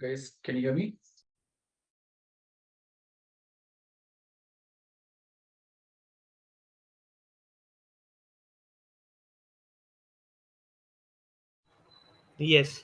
Guys, can you hear me? Yes.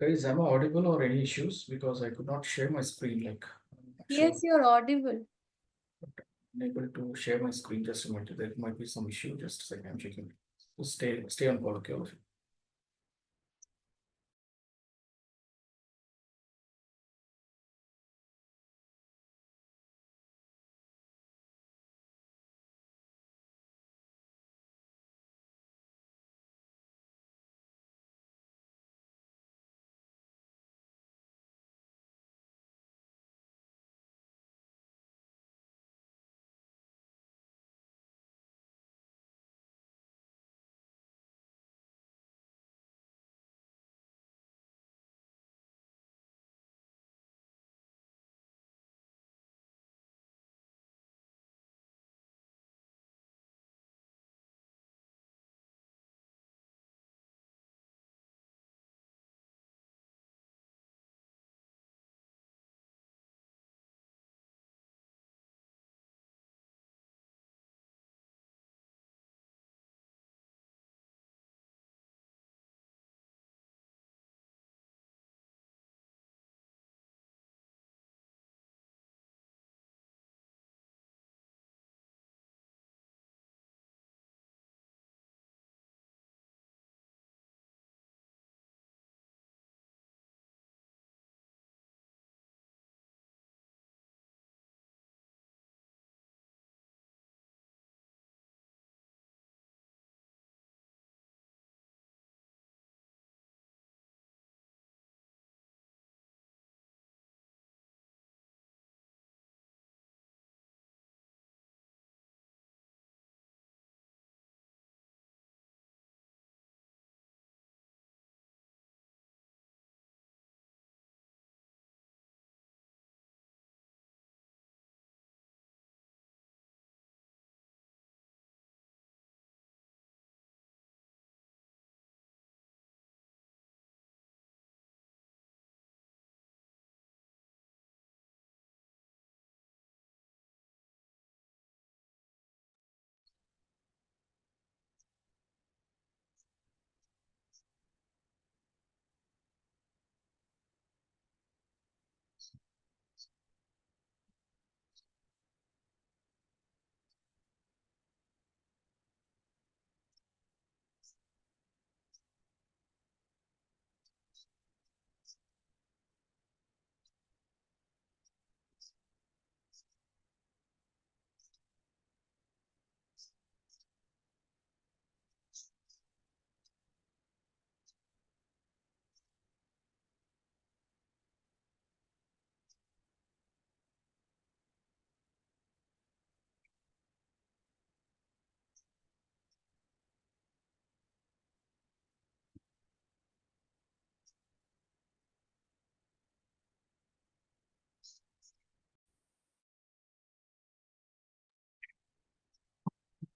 Guys, am I audible or any issues? Because I could not share my screen. I'm not sure. Yes, you're audible. Unable to share my screen. Just a minute. There might be some issue. Just a second. I'm checking. So stay on call, okay? All of you.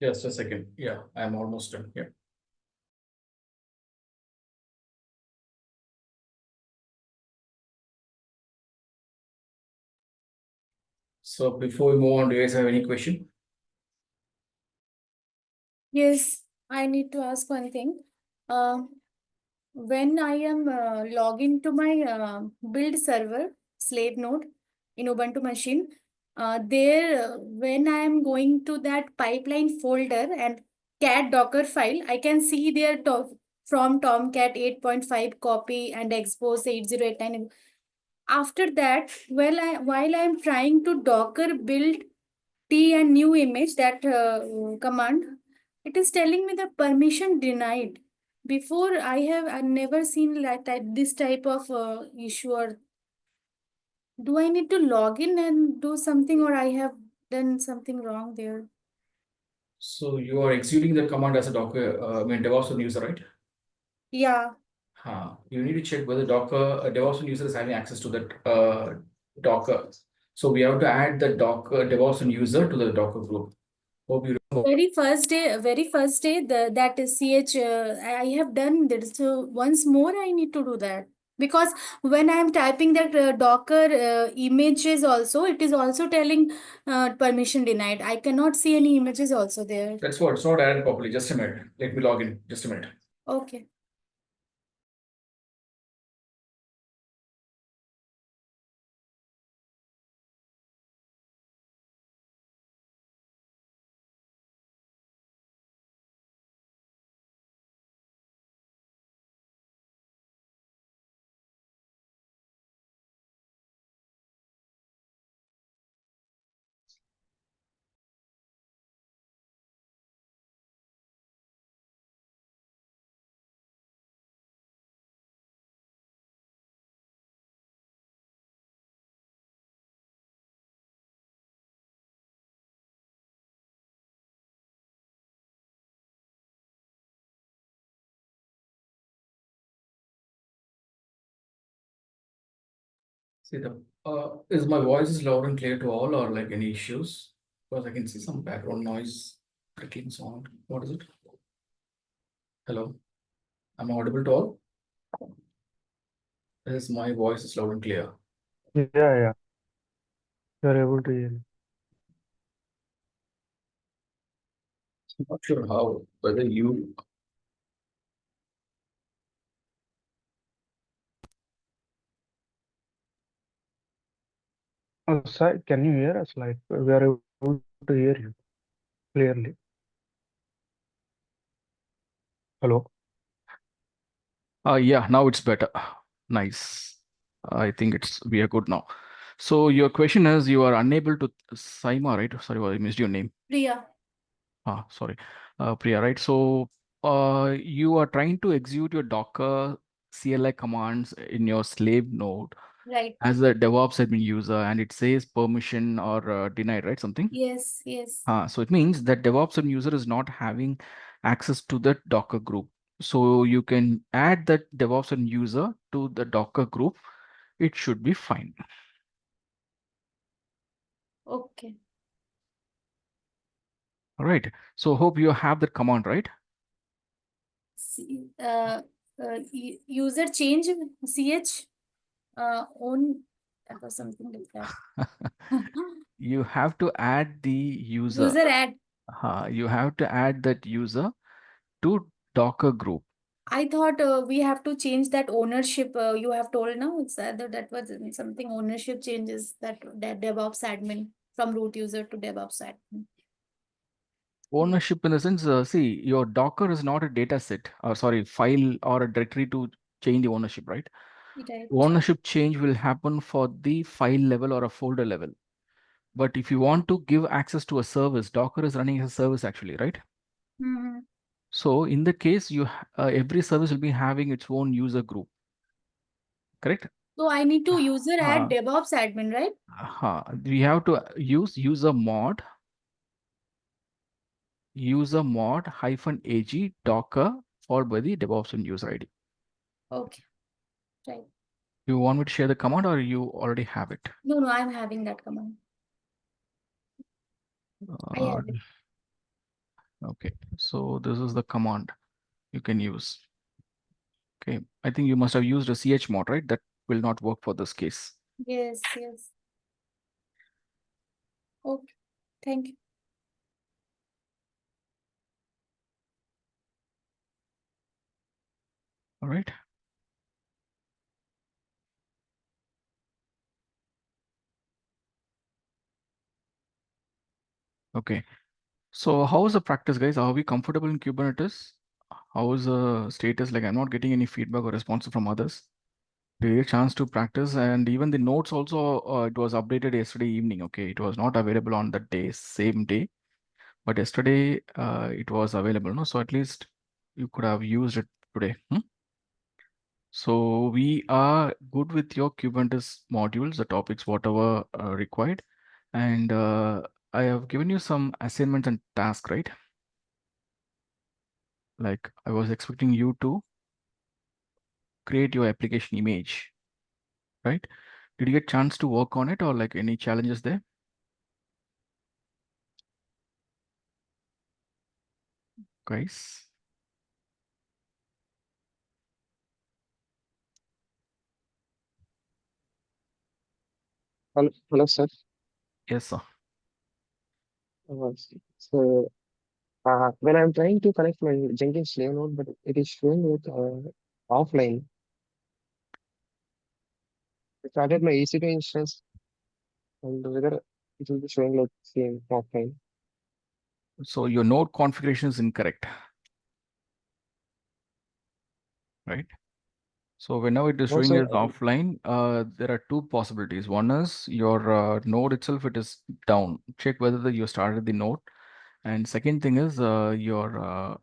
Just a second. Yeah, I'm almost done. Yeah. So before we move on, do you guys have any question? Yes, I need to ask one thing. Uh, when I am logging to my build server slave node in Ubuntu machine, when I am going to that pipeline folder and cat docker file, I can see there from Tomcat 8.5 copy and expose 8089. After that, while I am trying to docker build T and new image, that command, it is telling me the permission denied. Before I never seen this type of issue. Or do I need to log in and do something, or I have done something wrong there? So you are executing the command as a Docker, DevOps one user, right? Yeah. You need to check whether Docker DevOps one user is having access to that Docker. So we have to add the Docker DevOps one user to the Docker group. Hope you remember. Very first day, that is ch I have done that. So once more I need to do that, because when I am typing that Docker images also, it is also telling permission denied. I cannot see any images also there. That's what, it's not added properly. Just a minute. Let me log in. Just a minute. Okay. See the is my voice is loud and clear to all, or like any issues? Because I can see some background noise, clicking sound. What is it? Hello, am I audible to all? Is my voice is loud and clear? Yeah. You're able to hear. I'm not sure how, whether you. Sai, can you hear us? Like we are able to hear you clearly. Hello. Yeah, now it's better. Nice. I think we are good now. So your question is you are unable to Saima, right? Sorry, I missed your name. Priya. Sorry, Priya, right? So you are trying to execute your Docker CLI commands in your slave node Right. as a DevOps admin user, and it says permission or denied, right? Something. Yes. Yes. So it means that DevOps admin user is not having access to the Docker group. So you can add that DevOps admin user to the Docker group. It should be fine. Okay. All right. So hope you have that command, right? User change ch own, that was something like that. You have to add the user. User add. You have to add that user to Docker group. I thought we have to change that ownership. You have told now it's that was something ownership changes, that DevOps admin from root user to DevOps admin. Ownership in the sense, see, your Docker is not a data set, or sorry, file or a directory to change the ownership, right? Right. Ownership change will happen for the file level or a folder level. But if you want to give access to a service, Docker is running as a service actually, right? Mm-hmm. So in the case, every service will be having its own user group, correct? So I need to user add Uh, DevOps admin, right? we have to use user mod -ag Docker followed by the DevOps and user ID. Okay. Right. You want me to share the command or you already have it? No, I'm having that command. I Uh, have it. okay, so this is the command you can use. Okay, I think you must have used a chmod, right? That will not work for this case. Yes. Yes. Okay. Thank you. All right. Okay. So how is the practice, guys? Are we comfortable in Kubernetes? How is the status? Like, I'm not getting any feedback or response from others. Did you get a chance to practice? And even the notes also, it was updated yesterday evening. Okay, it was not available on that day, same day, but yesterday it was available. No, so at least you could have used it today. So we are good with your Kubernetes modules, the topics, whatever required. And I have given you some assignments and tasks, right? Like I was expecting you to create your application image, right? Did you get chance to work on it or like any challenges there, guys? Hello, sir. Yes, sir. Uh, so when I'm trying to connect my Jenkins slave node, but it is showing with offline. I started my EC2 instance, and whether it will be showing like same offline. So your node configuration is incorrect, right? So whenever it is showing Also, as offline, there are two possibilities. One is your node itself, it is down. Check whether you started the node. And second thing is your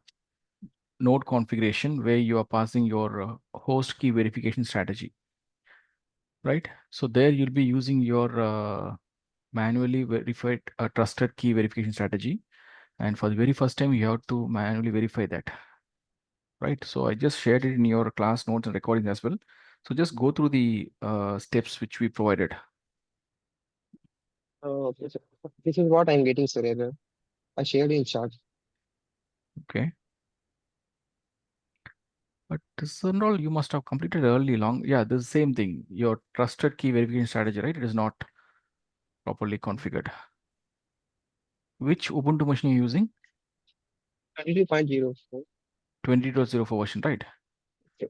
node configuration where you are passing your host key verification strategy, right? So there you'll be using your manually verified trusted key verification strategy. And for the very first time, you have to manually verify that, right? So I just shared it in your class notes and recordings as well. So just go through the steps which we provided. okay, so this is what I'm getting, sir. Error. I shared in chat. Okay. But this and all you must have completed early long. Yeah, this is the same thing. Your trusted key verification strategy, right? It is not properly configured. Which Ubuntu machine are you using? 22.0. 20.04 version, right?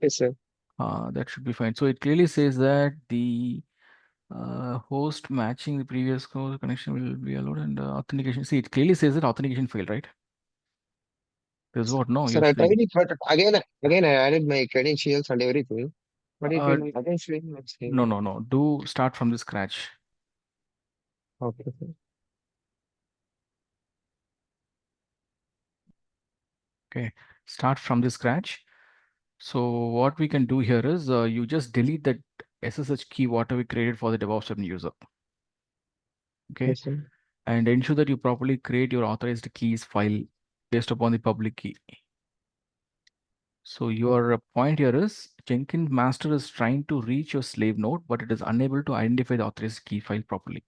Yes, sir. That should be fine. So it clearly says that the host matching the previous host connection will be allowed and authentication. See, it clearly says that authentication failed, right? This is what no Sir, you're I tried saying. it, but again, I added my credentials and everything, but it Uh, will again showing like no, same. no, no. Do start from the scratch. Okay, sir. Okay, start from the scratch. So what we can do here is you just delete that SSH key whatever we created for the DevOps admin user. Okay, Yes, sir. and ensure that you properly create your authorized keys file based upon the public key. So your point here is Jenkins master is trying to reach your slave node, but it is unable to identify the authorized key file properly.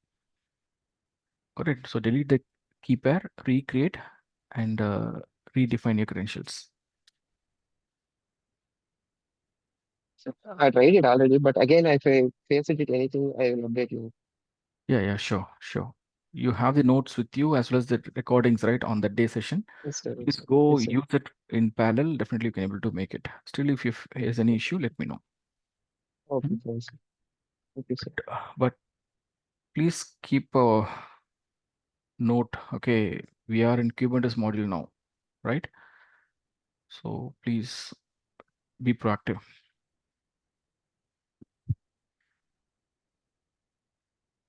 Correct. So delete the key pair, recreate, and redefine your credentials. So I tried it already, but again, if I face it anything, I will update you. Yeah, sure, sure. You have the notes with you as well as the recordings, right, on that day session. Yes, sir. Please Yes, sir. go Yes, sir. use it in parallel. Definitely you can able to make it. Still, if you there's any issue, let me know. Okay, Mhm. fine, sir. Okay, sir. But please keep a note. Okay, we are in Kubernetes module now, right? So please be proactive.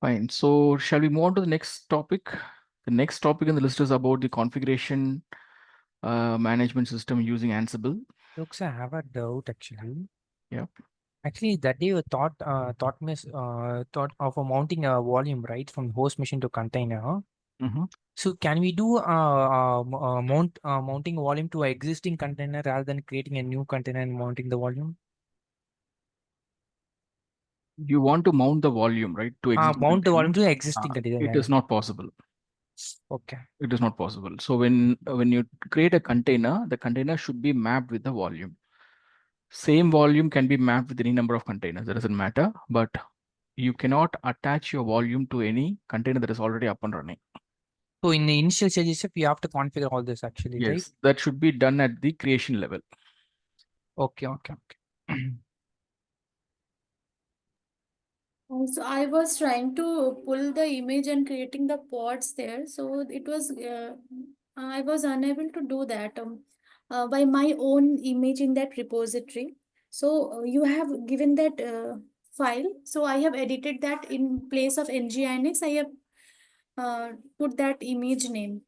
Fine. So shall we move on to the next topic? The next topic in the list is about the configuration management system using Ansible. Looks, I have a doubt actually. Yeah. Actually, that day you thought me thought of a mounting a volume right from host machine to container. Mhm. So can we do mounting volume to an existing container rather than creating a new container and mounting the volume? You want to mount the volume, right, to existing Mount the container. volume to existing container. It Yeah. is not possible. Okay. It is not possible. So when you create a container, the container should be mapped with the volume. Same volume can be mapped with any number of containers. That doesn't matter, but you cannot attach your volume to any container that is already up and running. So in the initial stages, we have to configure all this actually, right? Yes, that should be done at the creation level. Okay. So I was trying to pull the image and creating the pods there. So it was, I was unable to do that by my own image in that repository. So you have given that file. So I have edited that in place of nginx. I have put that image name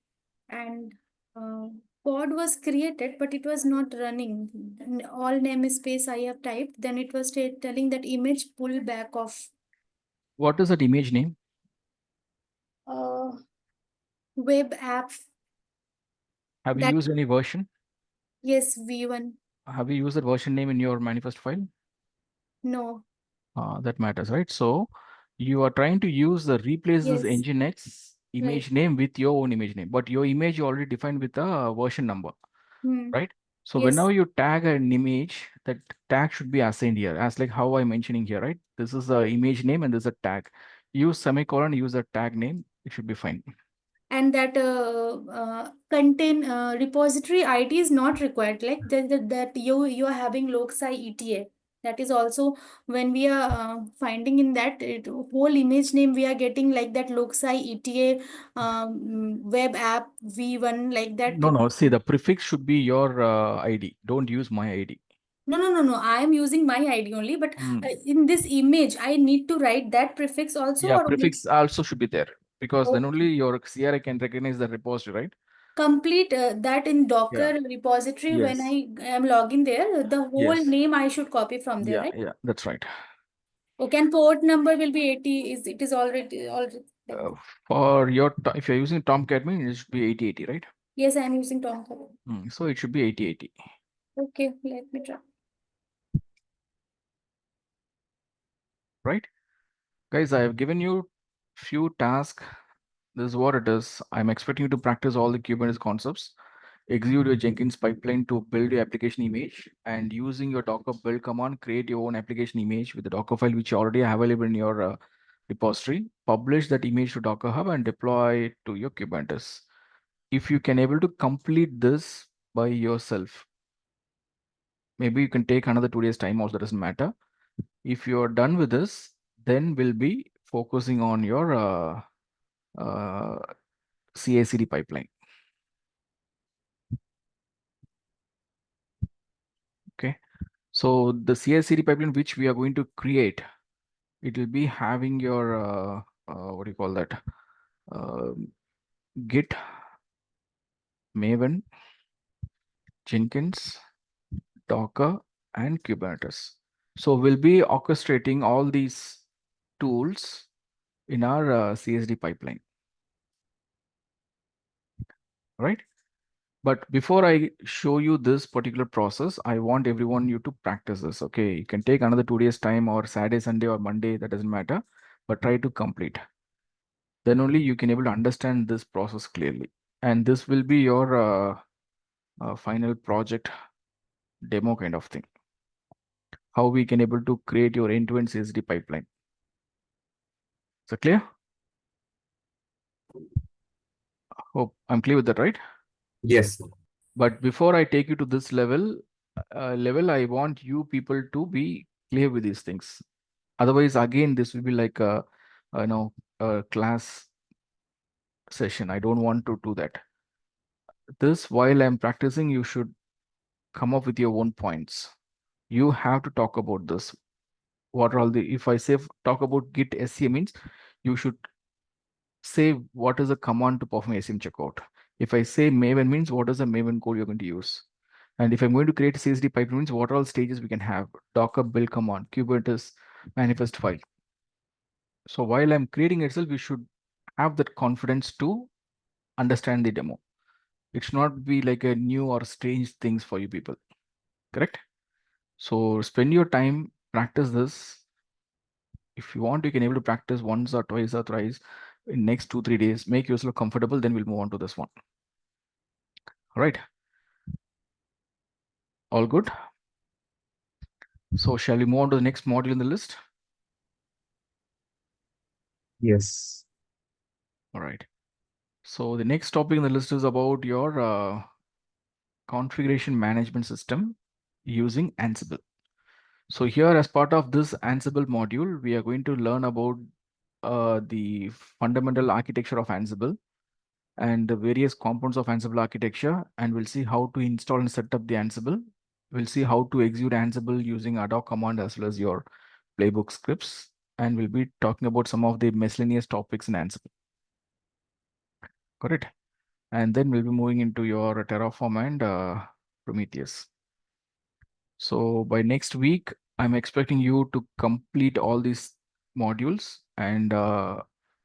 and uh, pod was created, but it was not running. All namespace I have typed, then it was telling that image pull back off. What is that image name? uh, Web app Have you that used any version? Yes, V1. Have you used that version name in your manifest file? No. That matters, right? So you are trying to replace this Yes. Nginx Right. image name with your own image name, but your image you already defined with a version number, right? So Yes. whenever you tag an image, that tag should be assigned here, as like how I'm mentioning here, right? This is the image name and this is a tag. Use semicolon, use a tag name, it should be fine. And that contain repository ID is not required. Like that you are having Loksai ETA. That is also when we are finding in that whole image name we are getting like that Loksai ETA web app V1 like that. No, no. See, the prefix should be your ID. Don't use my ID. No. I am using my ID only, but Hmm. in this image, I need to write that prefix also Yeah, or only prefix also should be there because then okay. only your CRI can recognize the repository, right? Complete that in Yeah. Docker repository when Yes. I am logging there, the whole Yes. name I should copy from there, Yeah. right? Yeah. That's right. Okay, and port number will be 80. Is it is already like Uh, for your if you're using Tomcat, it should be 8080, right? yes, I am using Tomcat. So it should be 8080, Okay, let me try. right? Guys, I have given you few tasks. This is what it is. I'm expecting you to practice all the Kubernetes concepts. Execute your Jenkins pipeline to build your application image, and using your Docker build command, create your own application image with the Docker file which you already have available in your repository. Publish that image to Docker Hub and deploy it to your Kubernetes. If you can able to complete this by yourself, maybe you can take another 2 days time also, doesn't matter. If you're done with this, then we'll be focusing on your uh, CI/CD pipeline. Okay. So the CI/CD pipeline which we are going to create, it will be having your what do you call that? Git, Maven, Jenkins, Docker, and Kubernetes. So we'll be orchestrating all these tools in our CSD pipeline, right? But before I show you this particular process, I want everyone you to practice this. Okay, you can take another 2 days time or Saturday, Sunday, or Monday, that doesn't matter, but try to complete. Then only you can able to understand this process clearly. And this will be your final project demo kind of thing. How we can able to create your end-to-end CSD pipeline. Is that clear? Hope I'm clear with that, right? Yes. But before I take you to this level, I want you people to be clear with these things. Otherwise, again, this will be like a class session. I don't want to do that. This, while I'm practicing, you should come up with your own points. You have to talk about this. What are all the, if I say talk about git SCA means you should say what is the command to perform ACM checkout. If I say Maven means what is the Maven code you're going to use. And if I'm going to create a CSD pipeline means what are all stages we can have. Docker build command, Kubernetes manifest file. So while I'm creating itself, we should have that confidence to understand the demo. It should not be like a new or strange things for you people. Correct? So spend your time, practice this. If you want, you can able to practice once or twice or thrice in next 2-3 days. Make yourself comfortable, then we'll move on to this one. All right. All good. So shall we move on to the next module in the list? Yes. All right. So the next topic in the list is about your configuration management system using Ansible. So here, as part of this Ansible module, we are going to learn about the fundamental architecture of Ansible and the various components of Ansible architecture, and we'll see how to install and set up the Ansible. We'll see how to execute Ansible using ad hoc command as well as your playbook scripts, and we'll be talking about some of the miscellaneous topics in Ansible. Got it? And then we'll be moving into your Terraform and Prometheus. So by next week, I'm expecting you to complete all these modules, and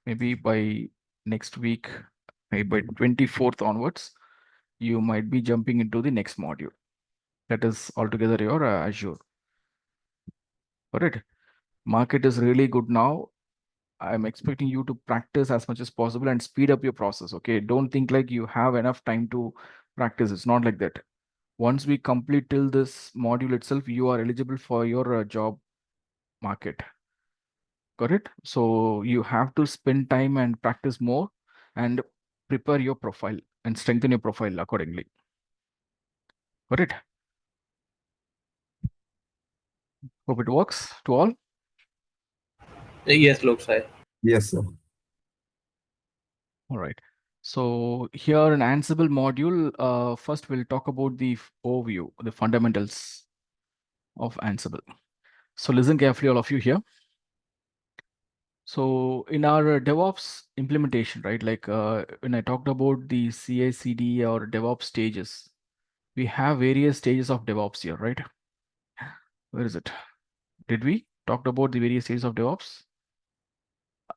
maybe by next week, maybe by 24th onwards, you might be jumping into the next module. That is altogether your Azure. Correct. Market is really good now. I'm expecting you to practice as much as possible and speed up your process. Okay. Don't think like you have enough time to practice. It's not like that. Once we complete till this module itself, you are eligible for your job market. Got it? So you have to spend time and practice more and prepare your profile and strengthen your profile accordingly. Got it? Hope it works to all. Yes, Lok Sai. Yes, sir. All right. So here in Ansible module, first we'll talk about the overview, the fundamentals of Ansible. So listen carefully, all of you here. So in our DevOps implementation, right, like when I talked about the CI/CD or DevOps stages, we have various stages of DevOps here, right? Where is it? Did we talked about the various stages of DevOps?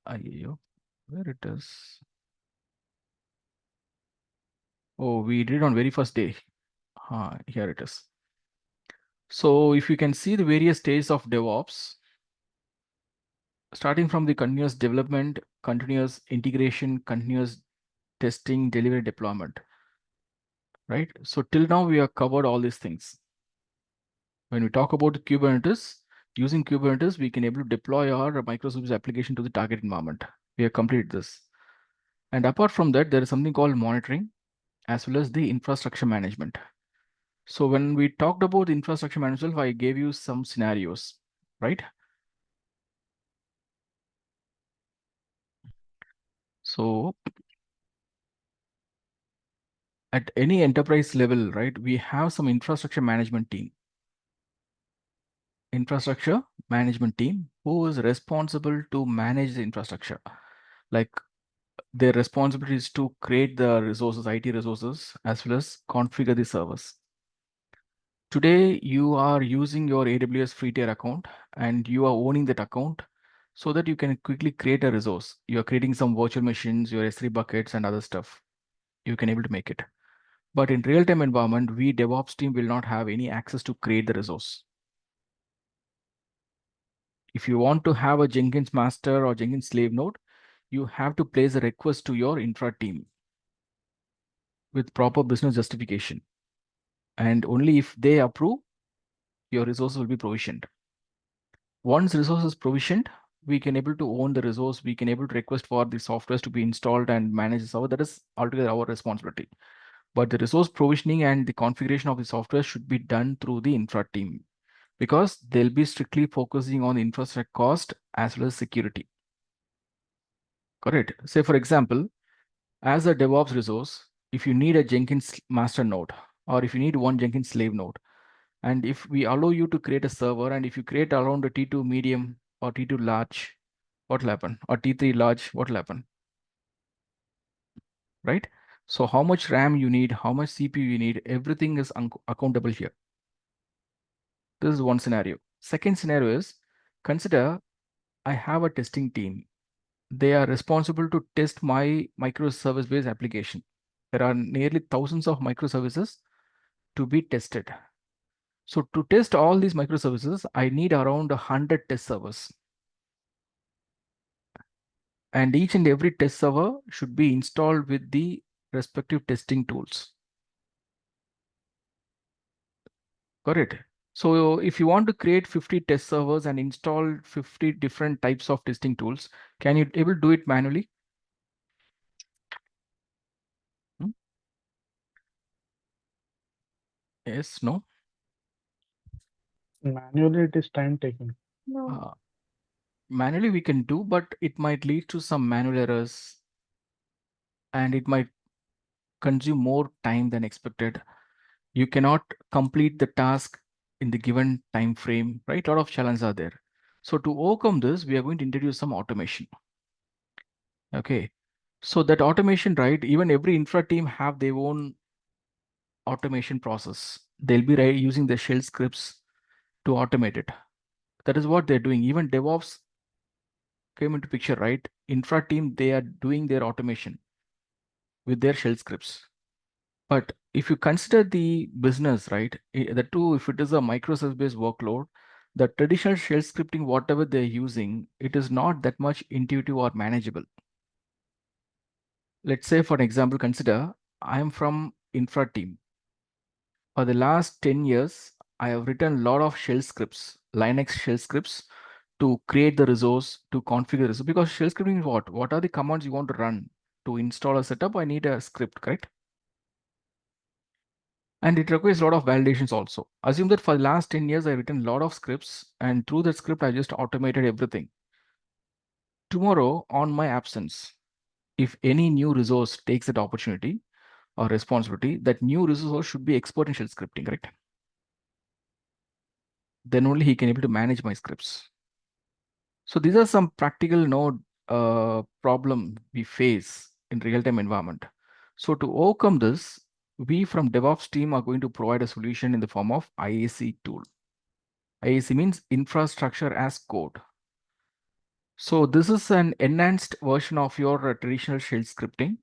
Where it is? Oh, we did it on very first day. Here it is. So if you can see the various stages of DevOps, starting from the continuous development, continuous integration, continuous testing, delivery, deployment, right? So till now we have covered all these things. When we talk about Kubernetes, using Kubernetes, we can able to deploy our microservice application to the target environment. We have completed this. And apart from that, there is something called monitoring as well as the infrastructure management. So when we talked about infrastructure management, I gave you some scenarios, right? So at any enterprise level, right, we have some infrastructure management team who is responsible to manage the infrastructure. Like their responsibility is to create the resources, IT resources, as well as configure the servers. Today, you are using your AWS free tier account and you are owning that account so that you can quickly create a resource. You're creating some virtual machines, your S3 buckets and other stuff. You can able to make it. But in real-time environment, we DevOps team will not have any access to create the resource. If you want to have a Jenkins master or Jenkins slave node, you have to place a request to your infra team with proper business justification. And only if they approve, your resources will be provisioned. Once resource is provisioned, we can able to own the resource. We can able to request for the softwares to be installed and manage the server. That is altogether our responsibility. But the resource provisioning and the configuration of the software should be done through the infra team because they'll be strictly focusing on infrastructure cost as well as security. Correct. Say, for example, as a DevOps resource, if you need a Jenkins master node or if you need one Jenkins slave node, and if we allow you to create a server and if you create around a T2 medium or T2 large, what will happen? Or T3 large, what will happen? Right? So how much RAM you need, how much CPU you need, everything is accountable here. This is one scenario. Second scenario is, consider I have a testing team. They are responsible to test my microservice-based application. There are nearly thousands of microservices to be tested. So to test all these microservices, I need around 100 test servers. And each and every test server should be installed with the respective testing tools. Got it? So if you want to create 50 test servers and install 50 different types of testing tools, can you able to do it manually? Yes, no? Manually, it is time taking. No. Manually we can do, but it might lead to some manual errors and it might consume more time than expected. You cannot complete the task in the given time frame, right? A lot of challenges are there. So to overcome this, we are going to introduce some automation. Okay. So that automation, right? Even every infra team have their own automation process. They'll be using the shell scripts to automate it. That is what they're doing. Even DevOps came into picture, right? Infra team, they are doing their automation with their shell scripts. But if you consider the business, right, the two, if it is a microservice-based workload, the traditional shell scripting, whatever they're using, it is not that much intuitive or manageable. Let's say, for an example, consider I am from infra team. For the last 10 years, I have written a lot of shell scripts, Linux shell scripts, to create the resource, to configure the resource. Because shell scripting is what? What are the commands you want to run? To install a setup, I need a script, correct? And it requires a lot of validations also. Assume that for the last 10 years, I've written a lot of scripts, and through that script, I just automated everything. Tomorrow, on my absence, if any new resource takes that opportunity or responsibility, that new resource should be expert in shell scripting, correct? Then only he can able to manage my scripts. So these are some practical node problem we face in real-time environment. So to overcome this, we from DevOps team are going to provide a solution in the form of IAC tool. IAC means infrastructure as code. So this is an enhanced version of your traditional shell scripting,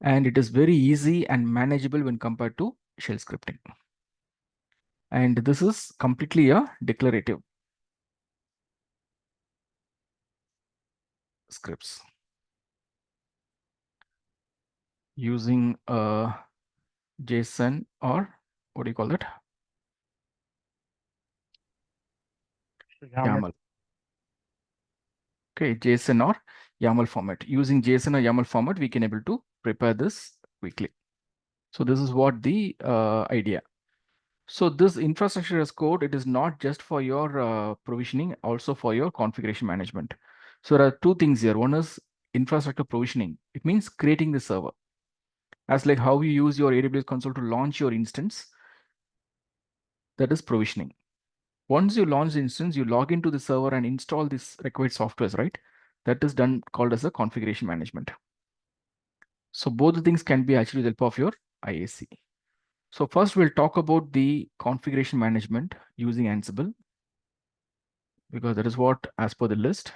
and it is very easy and manageable when compared to shell scripting. And this is completely a declarative scripts using JSON, or what do you call that? YAML. Okay, JSON or YAML format. Using JSON or YAML format, we can able to prepare this quickly. So this is what the idea. So this infrastructure as code, it is not just for your provisioning, also for your configuration management. So there are two things here. One is infrastructure provisioning. It means creating the server. As like how you use your AWS console to launch your instance, that is provisioning. Once you launch the instance, you log into the server and install this required softwares, right? That is done called as a configuration management. So both the things can be actually the help of your IAC. So first we'll talk about the configuration management using Ansible, because that is what as per the list.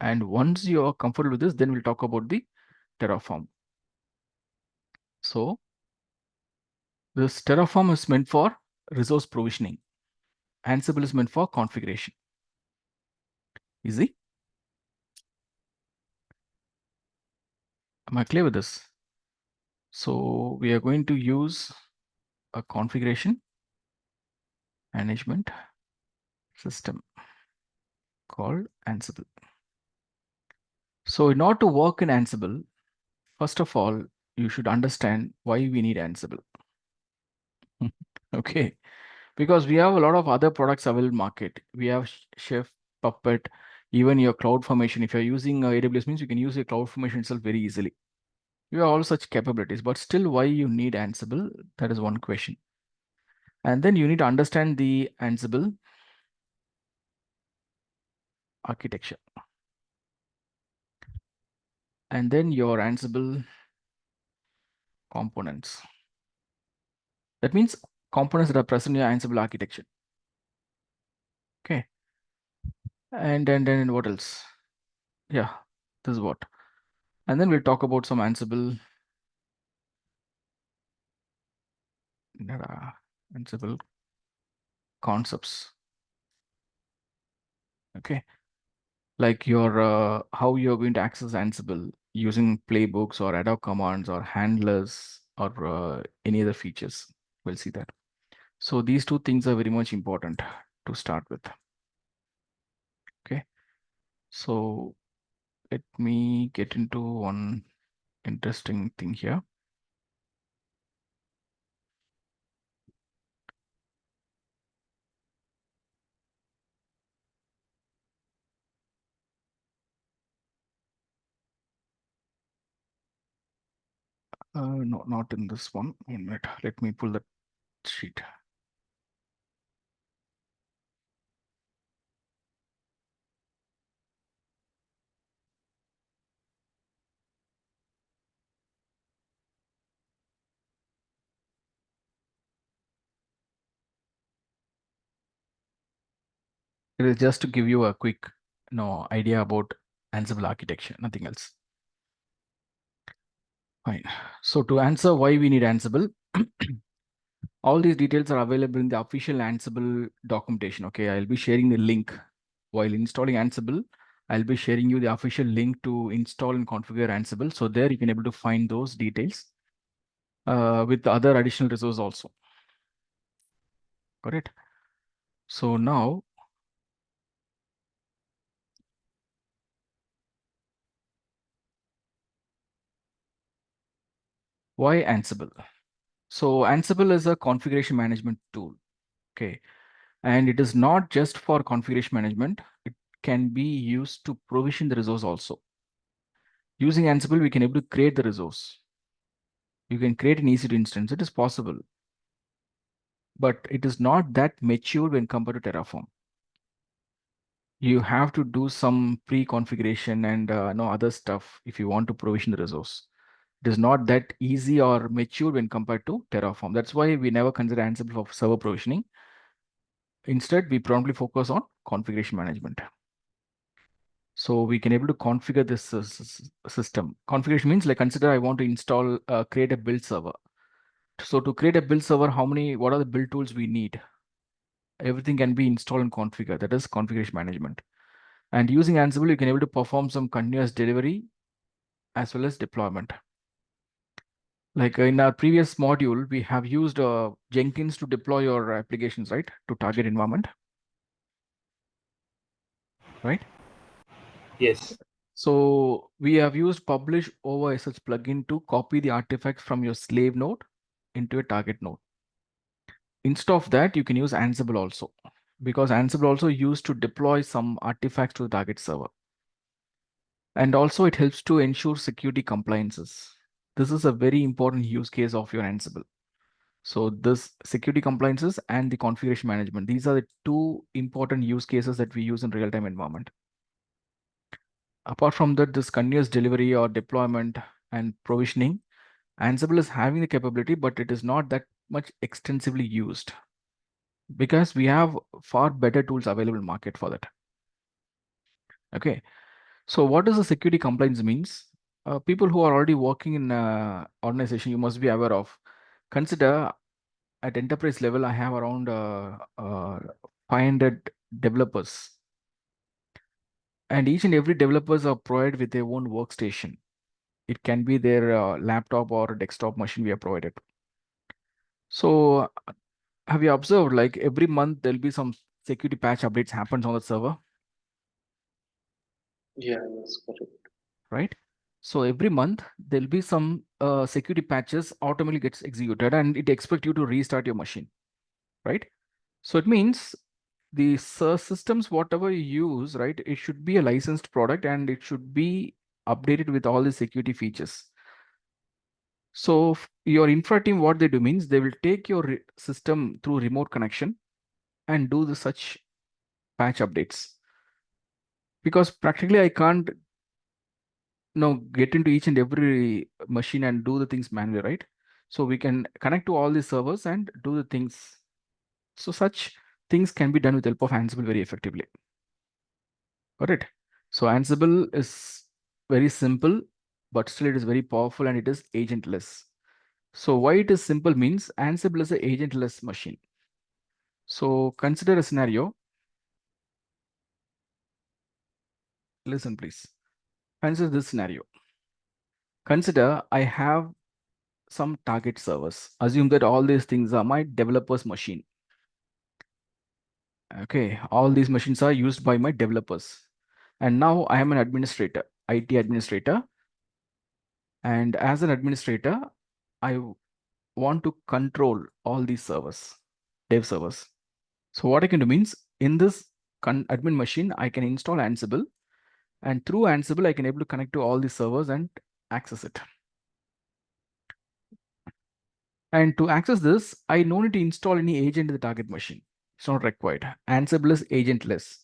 And once you are comfortable with this, then we'll talk about the Terraform. So this Terraform is meant for resource provisioning. Ansible is meant for configuration. Easy? Am I clear with this? So we are going to use a configuration management system called Ansible. So in order to work in Ansible, first of all, you should understand why we need Ansible. Okay, because we have a lot of other products available market. We have Chef, Puppet, even your CloudFormation. If you're using AWS, means you can use your CloudFormation itself very easily. You have all such capabilities, but still why you need Ansible? That is one question. And then you need to understand the Ansible architecture. And then your Ansible components. That means components that are present in your Ansible architecture. Okay. And then what else? Yeah, this is what. And then we'll talk about some Ansible concepts. Okay. Like your how you're going to access Ansible using playbooks or ad hoc commands or handlers or any other features. We'll see that. So these two things are very much important to start with. Okay. So let me get into one interesting thing here. No, not in this one. 1 minute. Let me pull that sheet. It is just to give you a quick idea about Ansible architecture, nothing else. Fine. So to answer why we need Ansible, all these details are available in the official Ansible documentation. Okay, I'll be sharing the link while installing Ansible. I'll be sharing you the official link to install and configure Ansible. So there you can able to find those details with the other additional resources also. Got it? So now, why Ansible? So Ansible is a configuration management tool. Okay. And it is not just for configuration management. It can be used to provision the resource also. Using Ansible, we can able to create the resource. You can create an EC2 instance. It is possible. But it is not that mature when compared to Terraform. You have to do some pre-configuration and no other stuff if you want to provision the resource. It is not that easy or mature when compared to Terraform. That's why we never consider Ansible for server provisioning. Instead, we promptly focus on configuration management. So we can able to configure this system. Configuration means like consider I want to install, create a build server. So to create a build server, what are the build tools we need? Everything can be installed and configured. That is configuration management. And using Ansible, you can able to perform some continuous delivery as well as deployment. Like in our previous module, we have used Jenkins to deploy your applications, right? To target environment, right? Yes. So we have used publish over SH plugin to copy the artifacts from your slave node into a target node. Instead of that, you can use Ansible also, because Ansible also used to deploy some artifacts to the target server. And also it helps to ensure security compliances. This is a very important use case of your Ansible. So this security compliances and the configuration management, these are the two important use cases that we use in real-time environment. Apart from that, this continuous delivery or deployment and provisioning, Ansible is having the capability, but it is not that much extensively used because we have far better tools available in market for that. Okay. So what does the security compliance means? People who are already working in organization, you must be aware of. Consider at enterprise level, I have around 500 developers. And each and every developers are provided with their own workstation. It can be their laptop or desktop machine we are provided. So have you observed like every month there'll be some security patch updates happens on the server? Yeah, that's correct. Right? So every month there'll be some security patches automatically gets executed and it expects you to restart your machine, right? So it means the systems, whatever you use, right, it should be a licensed product and it should be updated with all the security features. So your infra team, what they do means they will take your system through remote connection and do the such patch updates. Because practically I can't get into each and every machine and do the things manually, right? So we can connect to all the servers and do the things. So such things can be done with the help of Ansible very effectively. Got it? So Ansible is very simple, but still it is very powerful and it is agentless. So why it is simple means Ansible is an agentless machine. So consider a scenario. Listen, please. Consider this scenario. Consider I have some target servers. Assume that all these things are my developer's machine. Okay, all these machines are used by my developers. And now I am an administrator, IT administrator. And as an administrator, I want to control all these servers, dev servers. So what I can do means in this admin machine, I can install Ansible, and through Ansible, I can able to connect to all these servers and access it. And to access this, I no need to install any agent in the target machine. It's not required. Ansible is agentless.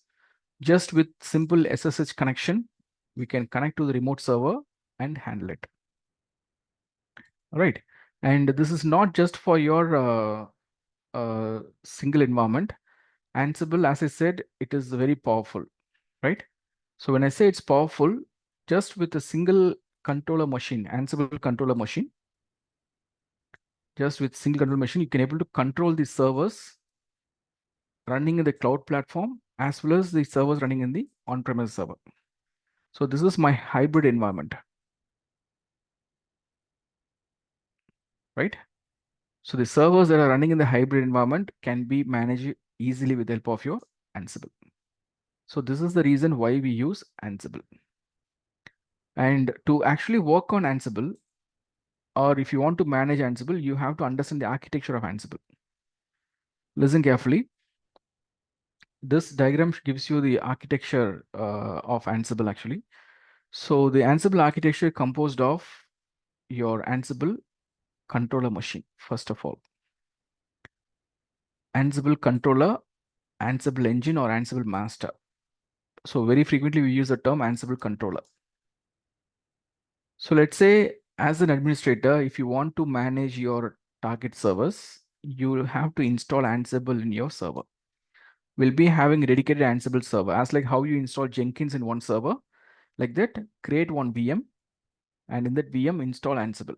Just with simple SSH connection, we can connect to the remote server and handle it. All right. And this is not just for your single environment. Ansible, as I said, it is very powerful, right? So when I say it's powerful, just with a single controller machine, Ansible controller machine. Just with single control machine, you can able to control the servers running in the cloud platform as well as the servers running in the on-premise server. So this is my hybrid environment, right? So the servers that are running in the hybrid environment can be managed easily with the help of your Ansible. So this is the reason why we use Ansible. And to actually work on Ansible, or if you want to manage Ansible, you have to understand the architecture of Ansible. Listen carefully. This diagram gives you the architecture of Ansible actually. So the Ansible architecture is composed of your Ansible controller machine, first of all. Ansible controller, Ansible engine, or Ansible master. So very frequently we use the term Ansible controller. So let's say as an administrator, if you want to manage your target servers, you will have to install Ansible in your server. We'll be having a dedicated Ansible server, as like how you install Jenkins in one server. Like that, create one VM, and in that VM install Ansible.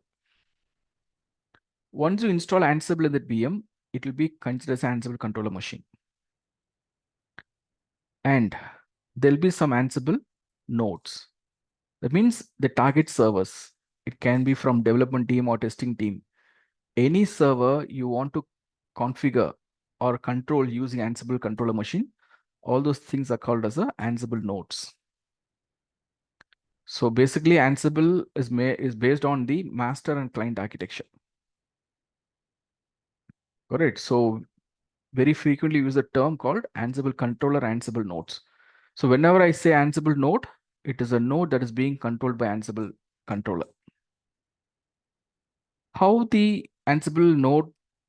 Once you install Ansible in that VM, it will be considered as Ansible controller machine. And there'll be some Ansible nodes. That means the target servers. It can be from development team or testing team. Any server you want to configure or control using Ansible controller machine, all those things are called as a Ansible nodes. So basically Ansible is based on the master and client architecture. Got it? So very frequently use a term called Ansible controller, Ansible nodes. So whenever I say Ansible node, it is a node that is being controlled by Ansible controller. How the Ansible node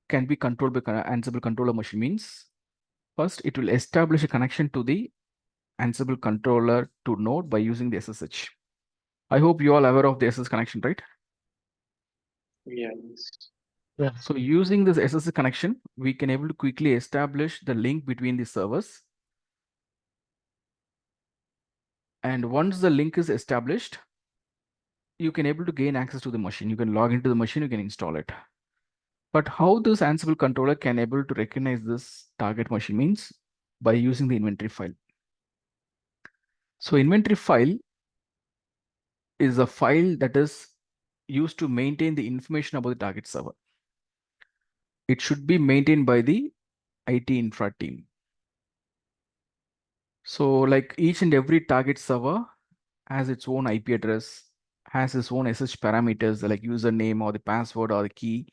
can be controlled by Ansible controller machine means, first it will establish a connection to the Ansible controller to node by using the SSH. I hope you all aware of the SSH connection, right? Yes. Yeah. So using this SSH connection, we can able to quickly establish the link between the servers. And once the link is established, you can able to gain access to the machine. You can log into the machine, you can install it. But how this Ansible controller can able to recognize this target machine means by using the inventory file. So inventory file is a file that is used to maintain the information about the target server. It should be maintained by the IT infra team. So like each and every target server has its own IP address, has its own SSH parameters like username or the password or the key.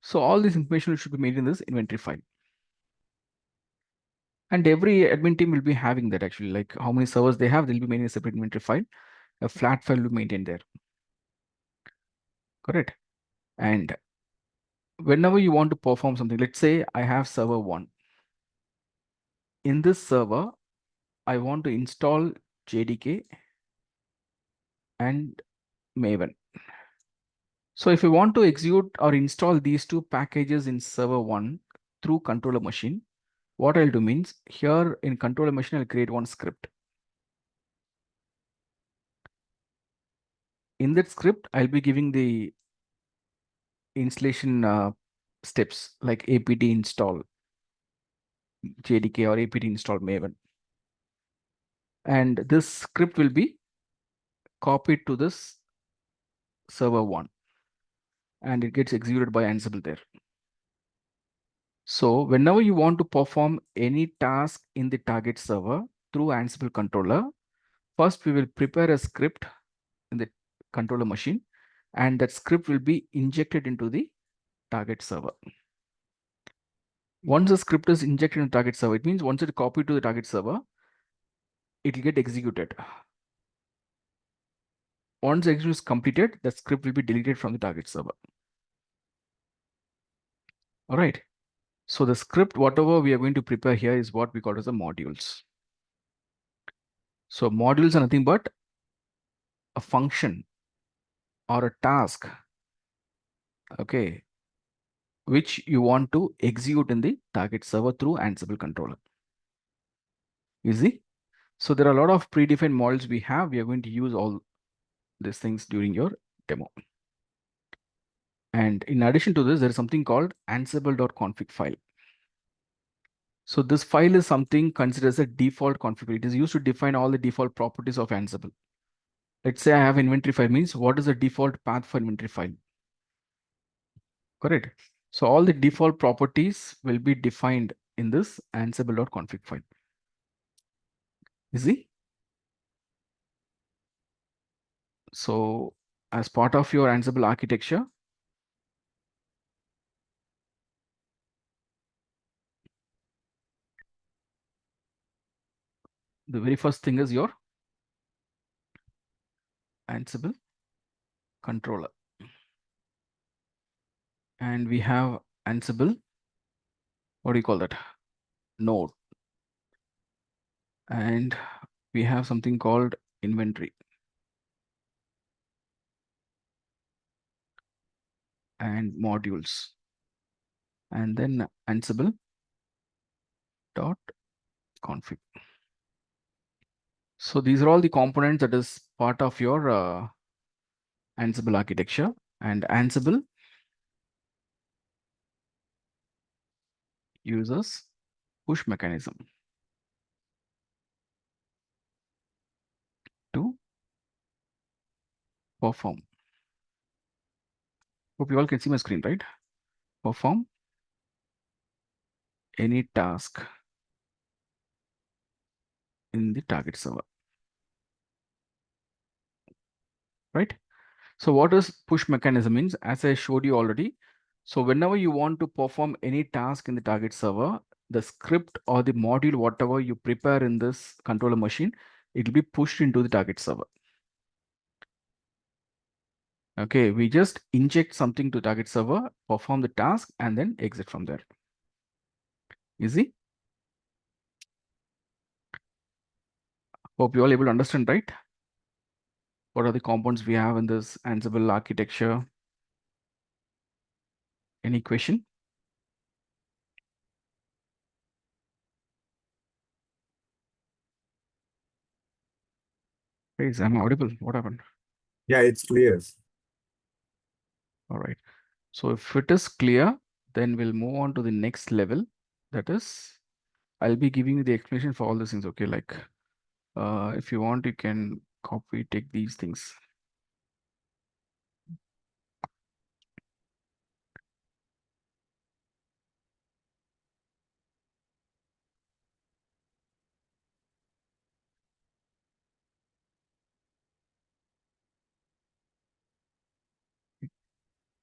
So all this information should be made in this inventory file. And every admin team will be having that actually, like how many servers they have, they'll be maintaining a separate inventory file. A flat file will be maintained there. Correct. And whenever you want to perform something, let's say I have server 1. In this server, I want to install JDK and Maven. So if you want to execute or install these two packages in server 1 through controller machine, what I'll do means here in controller machine, I'll create one script. In that script, I'll be giving the installation steps like apt install JDK or apt install Maven. And this script will be copied to this server 1 and it gets executed by Ansible there. So whenever you want to perform any task in the target server through Ansible controller, first we will prepare a script in the controller machine and that script will be injected into the target server. Once the script is injected in the target server, it means once it is copied to the target server, it will get executed. Once the execution is completed, the script will be deleted from the target server. All right. So the script, whatever we are going to prepare here is what we call as the modules. So modules are nothing but a function or a task, okay, which you want to execute in the target server through Ansible controller. Easy. So there are a lot of predefined models we have. We are going to use all these things during your demo. And in addition to this, there is something called ansible.config file. So this file is something considered as a default config. It is used to define all the default properties of Ansible. Let's say I have inventory file, means what is the default path for inventory file? Correct. So all the default properties will be defined in this ansible.config file. Easy. So as part of your Ansible architecture, the very first thing is your Ansible controller. And we have Ansible, what do you call that? Node. And we have something called inventory. And modules. And then Ansible dot config. So these are all the components that is part of your Ansible architecture. And Ansible uses push mechanism to perform. Hope you all can see my screen, right? Perform any task in the target server, right? So what does push mechanism means? As I showed you already. So whenever you want to perform any task in the target server, the script or the module, whatever you prepare in this controller machine, it will be pushed into the target server. Okay, we just inject something to target server, perform the task, and then exit from there. Easy. Hope you all able to understand, right? What are the components we have in this Ansible architecture? Any question? Please, I'm audible. What happened? Yeah, it's clear. All right. So if it is clear, then we'll move on to the next level. That is, I'll be giving you the explanation for all these things. Okay, like if you want, you can copy, take these things.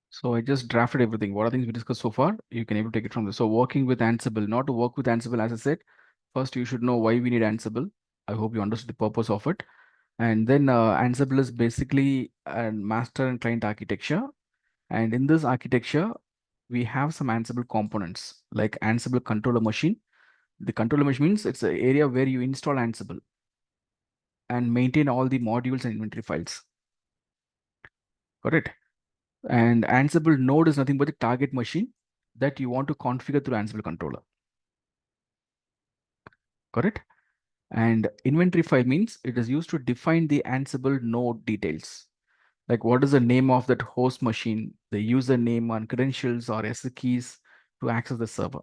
So I just drafted everything. What are things we discussed so far? You can able to take it from this. So working with Ansible, not to work with Ansible, as I said, first you should know why we need Ansible. I hope you understood the purpose of it. And then Ansible is basically a master and client architecture. And in this architecture, we have some Ansible components like Ansible controller machine. The controller machine means it's an area where you install Ansible and maintain all the modules and inventory files. Got it? And Ansible node is nothing but the target machine that you want to configure through Ansible controller. Correct? And inventory file means it is used to define the Ansible node details. Like what is the name of that host machine, the username and credentials or SSH keys to access the server.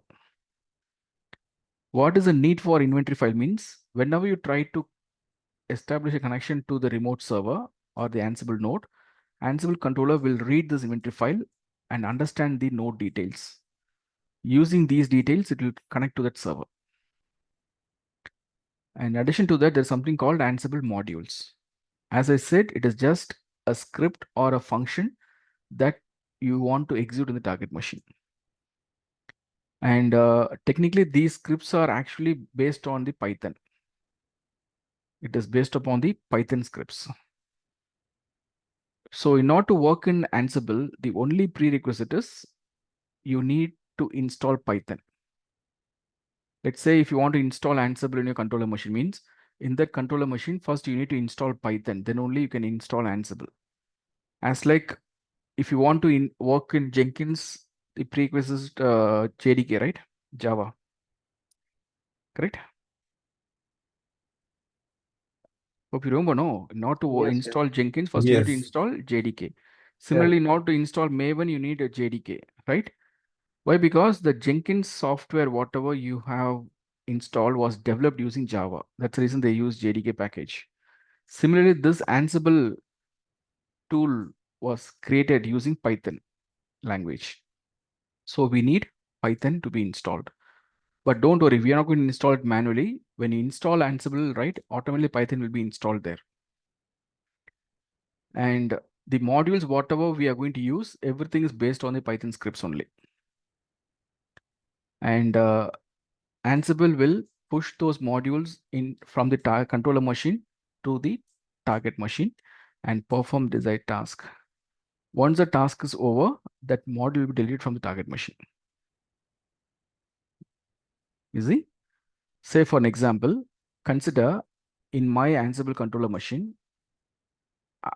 What is the need for inventory file means whenever you try to establish a connection to the remote server or the Ansible node, Ansible controller will read this inventory file and understand the node details. Using these details, it will connect to that server. And in addition to that, there's something called Ansible modules. As I said, it is just a script or a function that you want to execute in the target machine. And technically, these scripts are actually based on the Python. It is based upon the Python scripts. So in order to work in Ansible, the only prerequisite is you need to install Python. Let's say if you want to install Ansible in your controller machine, means in that controller machine, first you need to install Python, then only you can install Ansible. As like if you want to work in Jenkins, the prerequisite is JDK, right? Java, correct? Hope you remember, no, not to Yes, yes. install Jenkins, first you need to Yes. install JDK. Similarly, not to install Maven, you need a JDK, right? Why? Because the Jenkins software, whatever you have installed, was developed using Java. That's the reason they use JDK package. Similarly, this Ansible tool was created using Python language. So we need Python to be installed. But don't worry, we are not going to install it manually. When you install Ansible, right, automatically Python will be installed there. And the modules, whatever we are going to use, everything is based on the Python scripts only. And Ansible will push those modules in from the controller machine to the target machine and perform desired task. Once the task is over, that module will be deleted from the target machine. Easy? Say for an example, consider in my Ansible controller machine,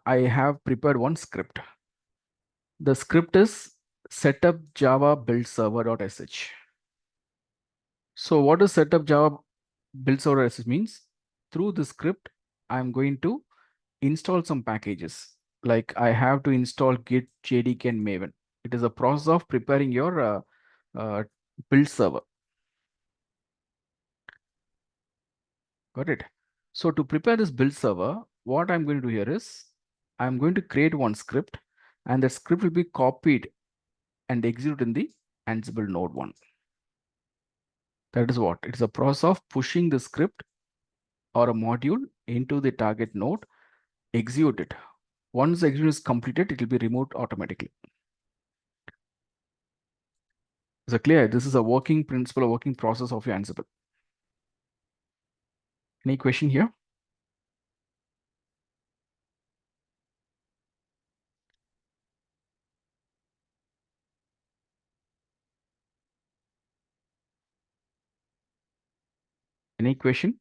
I have prepared one script. The script is setup java build server.sh. So what does setup java build server.sh means? Through the script, I'm going to install some packages. Like I have to install Git, JDK, and Maven. It is a process of preparing your build server. Got it? So to prepare this build server, what I'm going to do here is I'm going to create one script, and that script will be copied and executed in the Ansible node 1. That is what? It's a process of pushing the script or a module into the target node, execute it. Once the execution is completed, it will be removed automatically. Is it clear? This is a working principle, a working process of your Ansible. Any question here? Any question?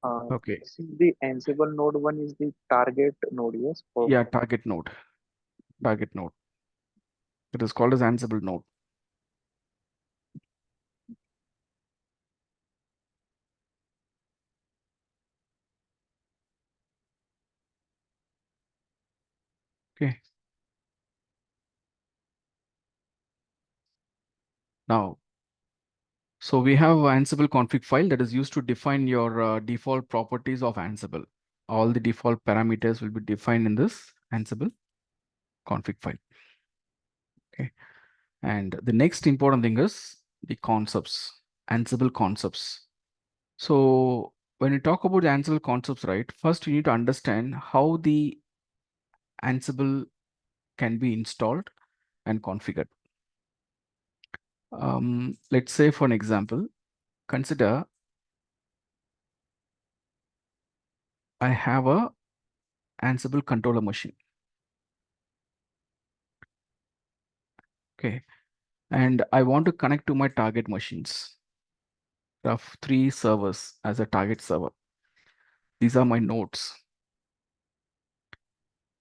Okay. See, the Ansible node one is the target node, yes? For Yeah, target node. Target node. It is called as Ansible node. Okay. Now, so we have Ansible config file that is used to define your default properties of Ansible. All the default parameters will be defined in this Ansible config file. Okay. And the next important thing is the concepts, Ansible concepts. So when you talk about the Ansible concepts, right, first you need to understand how the Ansible can be installed and configured. Let's say for an example, consider I have a Ansible controller machine. Okay. And I want to connect to my target machines. I have 3 servers as a target server. These are my nodes,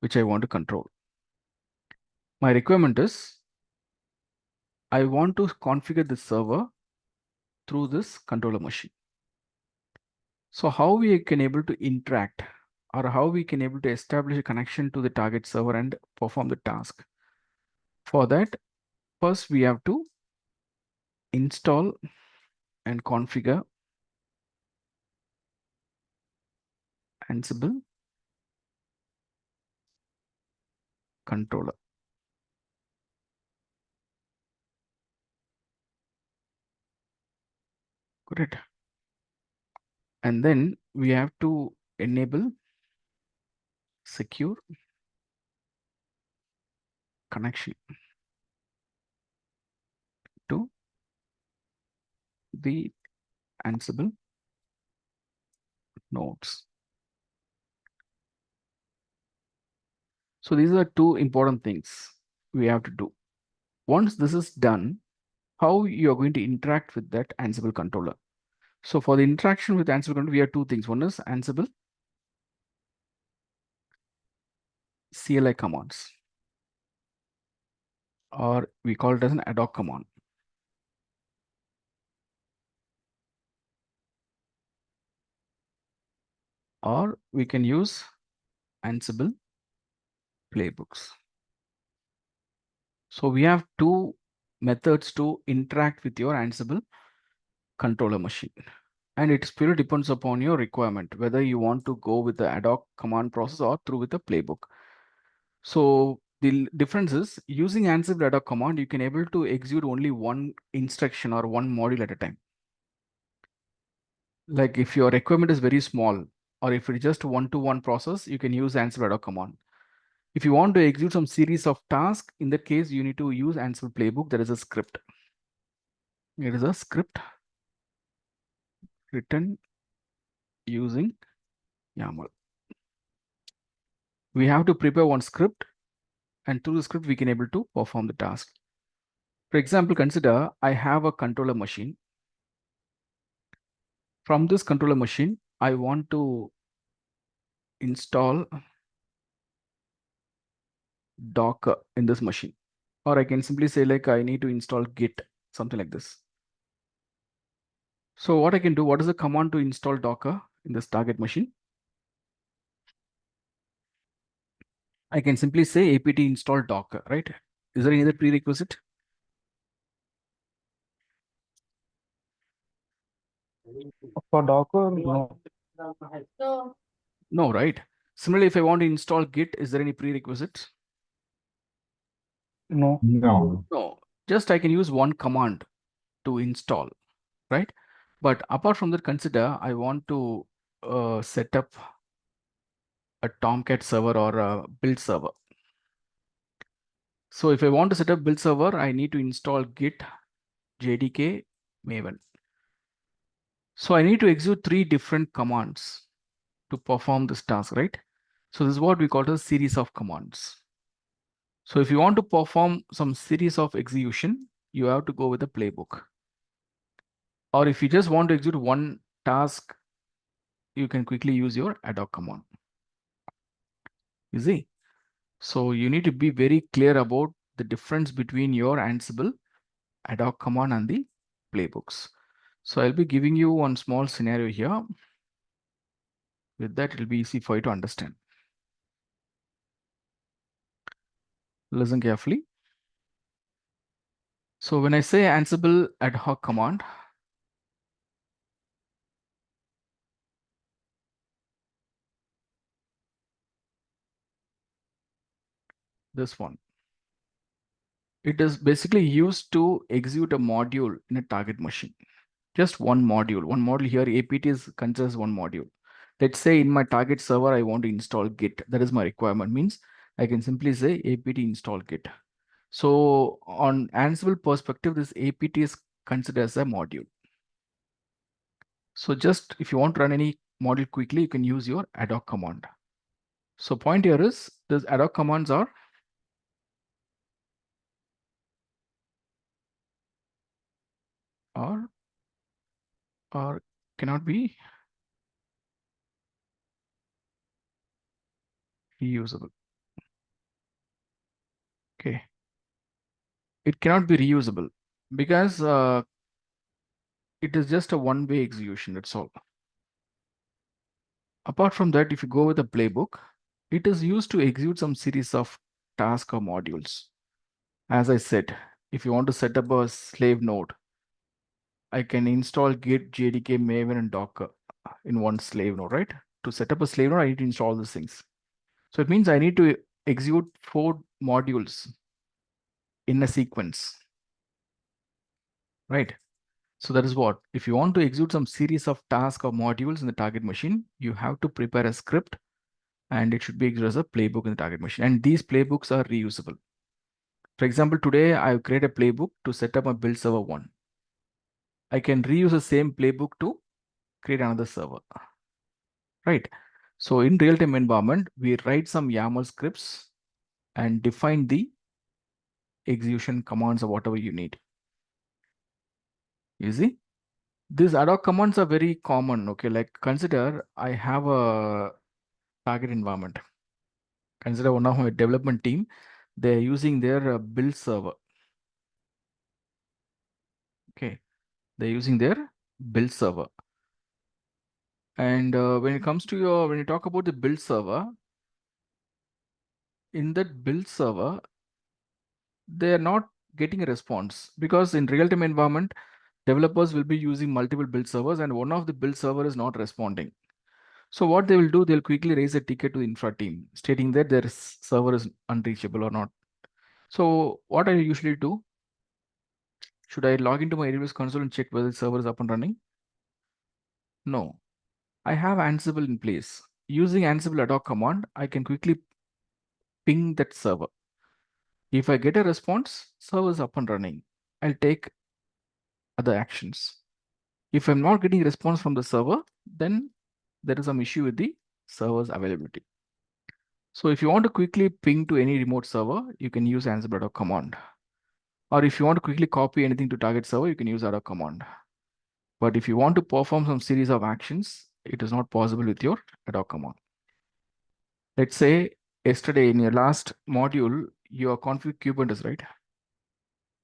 which I want to control. My requirement is I want to configure the server through this controller machine. So how we can able to interact, or how we can able to establish a connection to the target server and perform the task. For that, first we have to install and configure Ansible controller. Correct. And then we have to enable secure connection to the Ansible nodes. So these are 2 important things we have to do. Once this is done, how you are going to interact with that Ansible controller. So for the interaction with Ansible controller, we have 2 things. One is Ansible CLI commands. or we call it as an ad hoc command. Or we can use Ansible playbooks. So we have two methods to interact with your Ansible controller machine. And it purely depends upon your requirement, whether you want to go with the ad hoc command process or through with the playbook. So the difference is using Ansible ad hoc command, you can able to execute only one instruction or one module at a time. Like if your requirement is very small, or if it's just one-to-one process, you can use Ansible ad hoc command. If you want to execute some series of tasks, in that case, you need to use Ansible playbook. There is a script. It is a script written using YAML. We have to prepare one script, and through the script, we can able to perform the task. For example, consider I have a controller machine. From this controller machine, I want to install Docker in this machine. Or I can simply say like I need to install Git, something like this. So what I can do, what is the command to install Docker in this target machine? I can simply say apt install Docker, right? Is there any other prerequisite? For Docker, no. So, No, right? Similarly, if I want to install Git, is there any prerequisite? No. No. No, just I can use one command to install, right? But apart from that, consider I want to set up a Tomcat server or a build server. So if I want to set up build server, I need to install Git, JDK, Maven. So I need to execute 3 different commands to perform this task, right? So this is what we call a series of commands. So if you want to perform some series of execution, you have to go with the playbook. Or if you just want to execute one task, you can quickly use your ad hoc command. You see? So you need to be very clear about the difference between your Ansible ad hoc command and the playbooks. So I'll be giving you one small scenario here. With that, it'll be easy for you to understand. Listen carefully. So when I say Ansible ad hoc command, this one, it is basically used to execute a module in a target machine. Just one module here, apt is considers one module. Let's say in my target server, I want to install Git. That is my requirement, means I can simply say apt install Git. So on Ansible perspective, this apt is considered as a module. So just if you want to run any module quickly, you can use your ad hoc command. So point here is these ad hoc commands are or cannot be reusable. Okay. It cannot be reusable because it is just a one-way execution, that's all. Apart from that, if you go with a playbook, it is used to execute some series of tasks or modules. As I said, if you want to set up a slave node, I can install Git, JDK, Maven, and Docker in one slave node, right? To set up a slave node, I need to install these things. So it means I need to execute 4 modules in a sequence, right? So that is what, if you want to execute some series of tasks or modules in the target machine, you have to prepare a script and it should be executed as a playbook in the target machine. And these playbooks are reusable. For example, today I've created a playbook to set up a build server 1. I can reuse the same playbook to create another server, right? So in real-time environment, we write some YAML scripts and define the execution commands or whatever you need. You see? These ad hoc commands are very common, okay? Like consider I have a target environment. Consider one of my development team. They're using their build server. Okay, they're using their build server. And when it comes to when you talk about the build server, in that build server, they're not getting a response because in real-time environment, developers will be using multiple build servers and one of the build server is not responding. So what they will do, they'll quickly raise a ticket to the infra team stating that their server is unreachable or not. So what I usually do, should I log into my AWS console and check whether the server is up and running? No, I have Ansible in place. Using Ansible ad hoc command, I can quickly ping that server. If I get a response, server is up and running. I'll take other actions. If I'm not getting response from the server, then there is some issue with the server's availability. So if you want to quickly ping to any remote server, you can use Ansible ad hoc command. Or if you want to quickly copy anything to target server, you can use ad hoc command. But if you want to perform some series of actions, it is not possible with your ad hoc command. Let's say yesterday in your last module, you are config Kubernetes, right?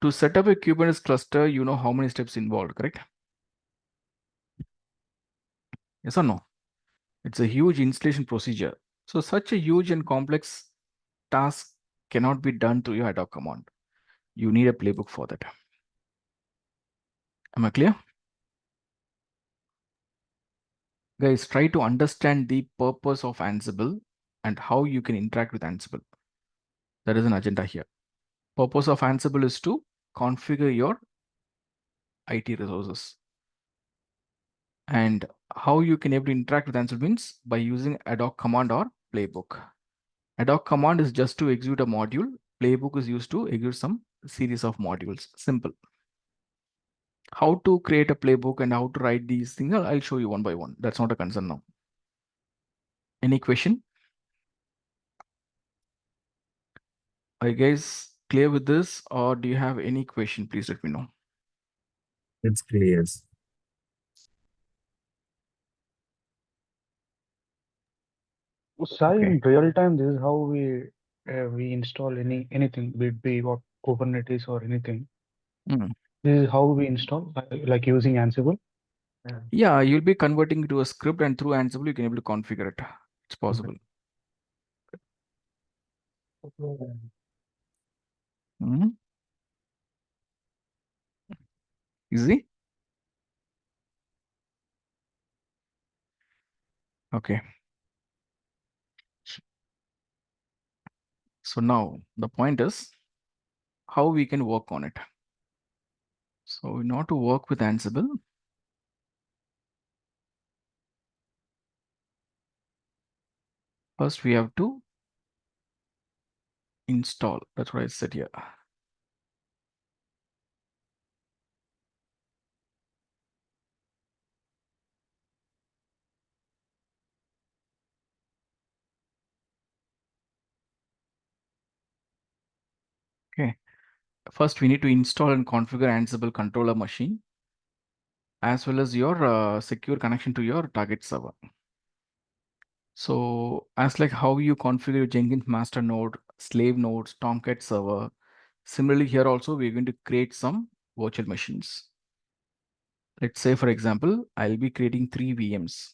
To set up a Kubernetes cluster, you know how many steps involved, correct? Yes or no? It's a huge installation procedure. So such a huge and complex task cannot be done through your ad hoc command. You need a playbook for that. Am I clear? Guys, try to understand the purpose of Ansible and how you can interact with Ansible. There is an agenda here. Purpose of Ansible is to configure your IT resources. And how you can able to interact with Ansible means by using ad hoc command or playbook. Ad hoc command is just to execute a module. Playbook is used to execute some series of modules. Simple. How to create a playbook and how to write these things, I'll show you one by one. That's not a concern now. Any question? Are you guys clear with this or do you have any question? Please let me know. It's clear. Sai, Okay. in real time, this is how we install anything, be it be what Kubernetes or anything. Mm. This is how we install, like using Ansible. Yeah, you'll be converting to a script and through Ansible, you can able to configure it. It's possible. Mm. Easy? Okay. So now the point is how we can work on it. So in order to work with Ansible, first we have to install. That's what I said here. Okay. First, we need to install and configure Ansible controller machine as well as your secure connection to your target server. So as like how you configure Jenkins master node, slave nodes, Tomcat server. Similarly, here also we're going to create some virtual machines. Let's say, for example, I'll be creating 3 VMs.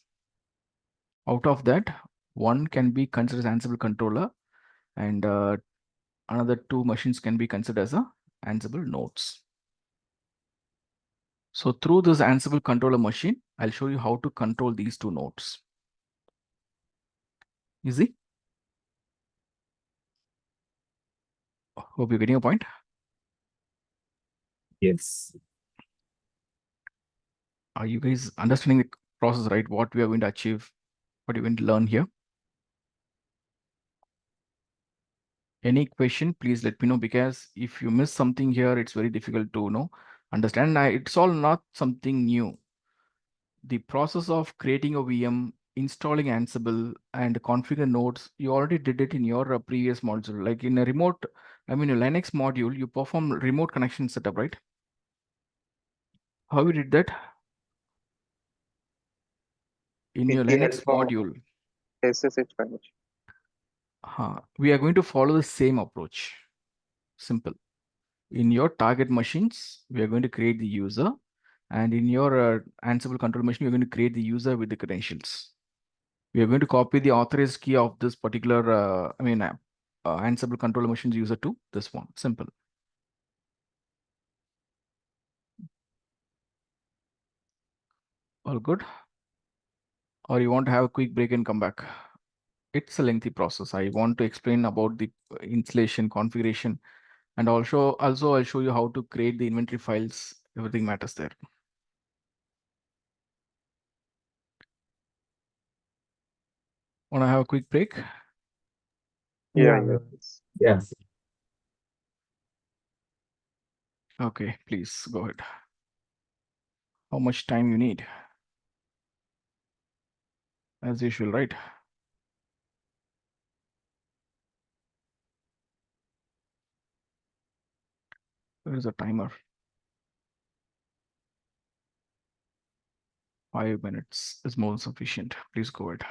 Out of that, one can be considered as Ansible controller and another 2 machines can be considered as a Ansible nodes. So through this Ansible controller machine, I'll show you how to control these 2 nodes. Easy? Hope you're getting a point. Yes. Are you guys understanding the process, right? What we are going to achieve, what you're going to learn here? Any question, please let me know, because if you miss something here, it's very difficult to understand. It's all not something new. The process of creating a VM, installing Ansible and configure nodes, you already did it in your previous module. Like in a remote, a Linux module, you perform remote connection setup, right? How you did that? In your Linux module. SSH connection. We are going to follow the same approach. Simple. In your target machines, we are going to create the user, and in your Ansible control machine, you're going to create the user with the credentials. We are going to copy the authorized key of this particular, Ansible control machine's user to this one. Simple. All good? Or you want to have a quick break and come back? It's a lengthy process. I want to explain about the installation, configuration, and also I'll show you how to create the inventory files. Everything matters there. Want to have a quick break? Yeah, Yeah, yes. Yes. Okay, please go ahead. How much time you need? As usual, right? There is a timer. 5 minutes is more than sufficient. Please go ahead.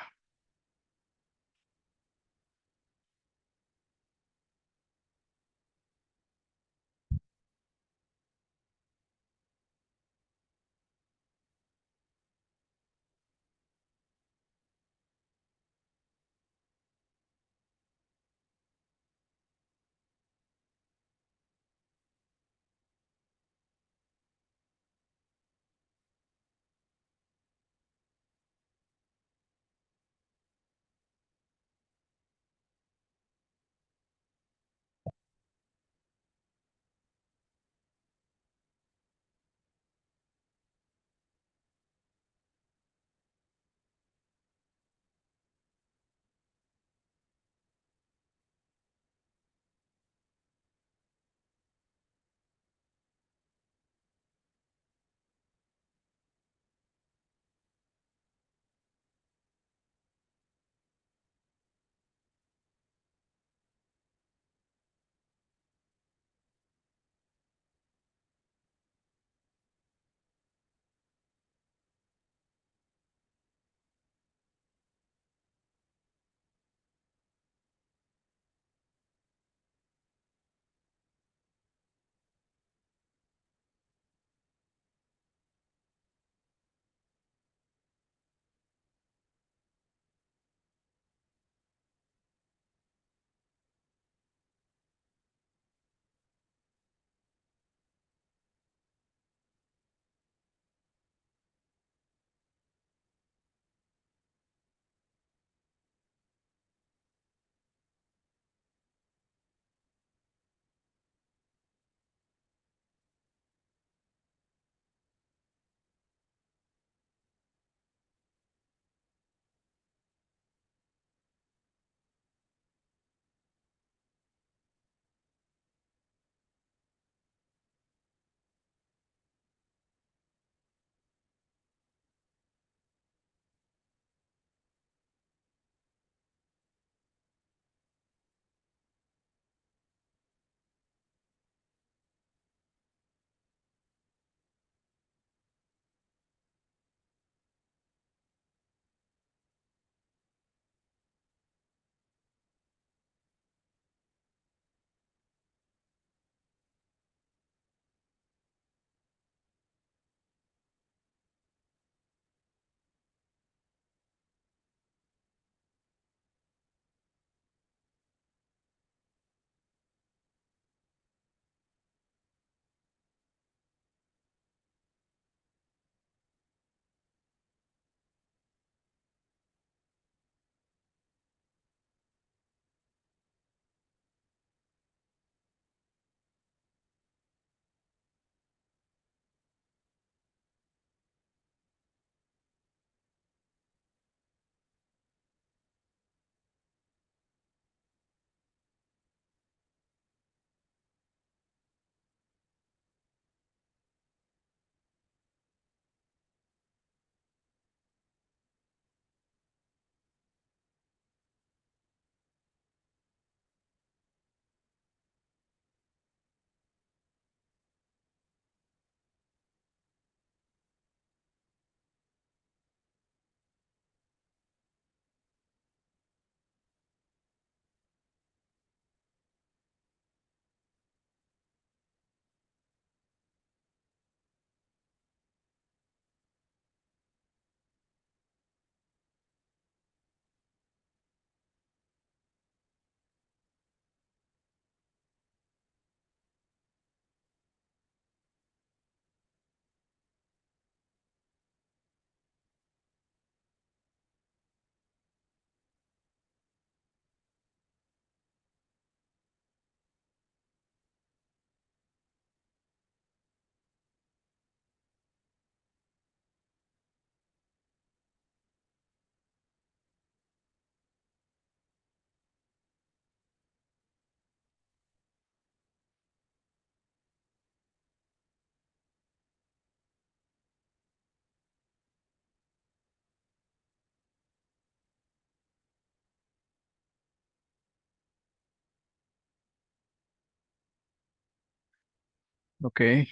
Okay.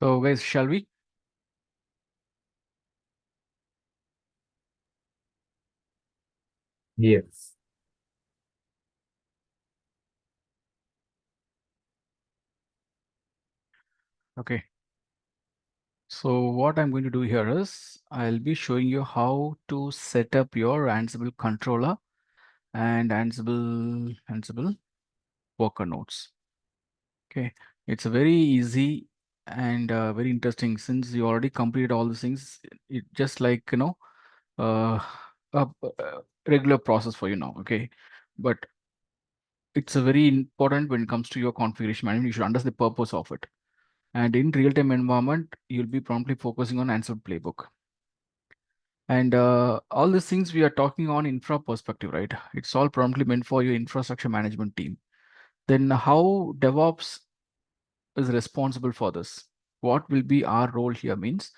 So guys, shall we? Yes. Okay. So what I'm going to do here is I'll be showing you how to set up your Ansible controller and Ansible worker nodes. Okay, it's a very easy and very interesting since you already completed all the things. It just like uh, a regular process for you now. Okay, but it's a very important when it comes to your configuration management. You should understand the purpose of it. And in real-time environment, you'll be promptly focusing on Ansible playbook. And all these things we are talking on infra perspective, right? It's all promptly meant for your infrastructure management team. Then how DevOps is responsible for this? What will be our role here means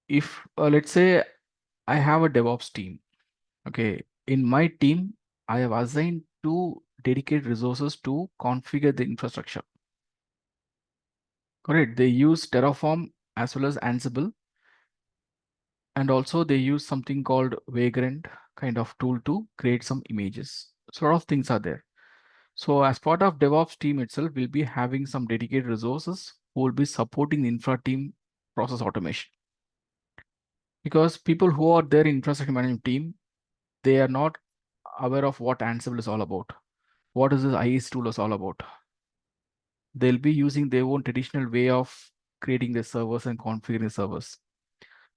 if let's say I have a DevOps team. Okay, in my team, I have assigned two dedicated resources to configure the infrastructure. Correct. They use Terraform as well as Ansible, and also they use something called Vagrant kind of tool to create some images. Sort of things are there. So as part of DevOps team itself, we'll be having some dedicated resources who will be supporting the infra team process automation. Because people who are there in infrastructure management team, they are not aware of what Ansible is all about. What is this IAC tool is all about? They'll be using their own traditional way of creating the servers and configuring the servers.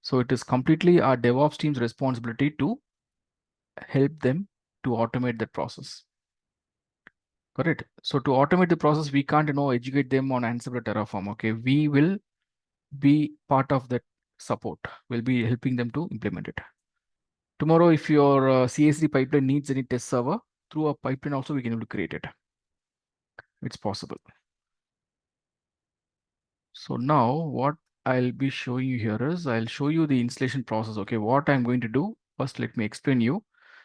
So it is completely our DevOps team's responsibility to help them to automate that process. Correct. So to automate the process, we can't educate them on Ansible or Terraform. Okay, we will be part of that support. We'll be helping them to implement it. Tomorrow, if your CI/CD pipeline needs any test server, through a pipeline also we can able to create it. It's possible. So now what I'll be showing you here is I'll show you the installation process. Okay, what I'm going to do first, let me explain you.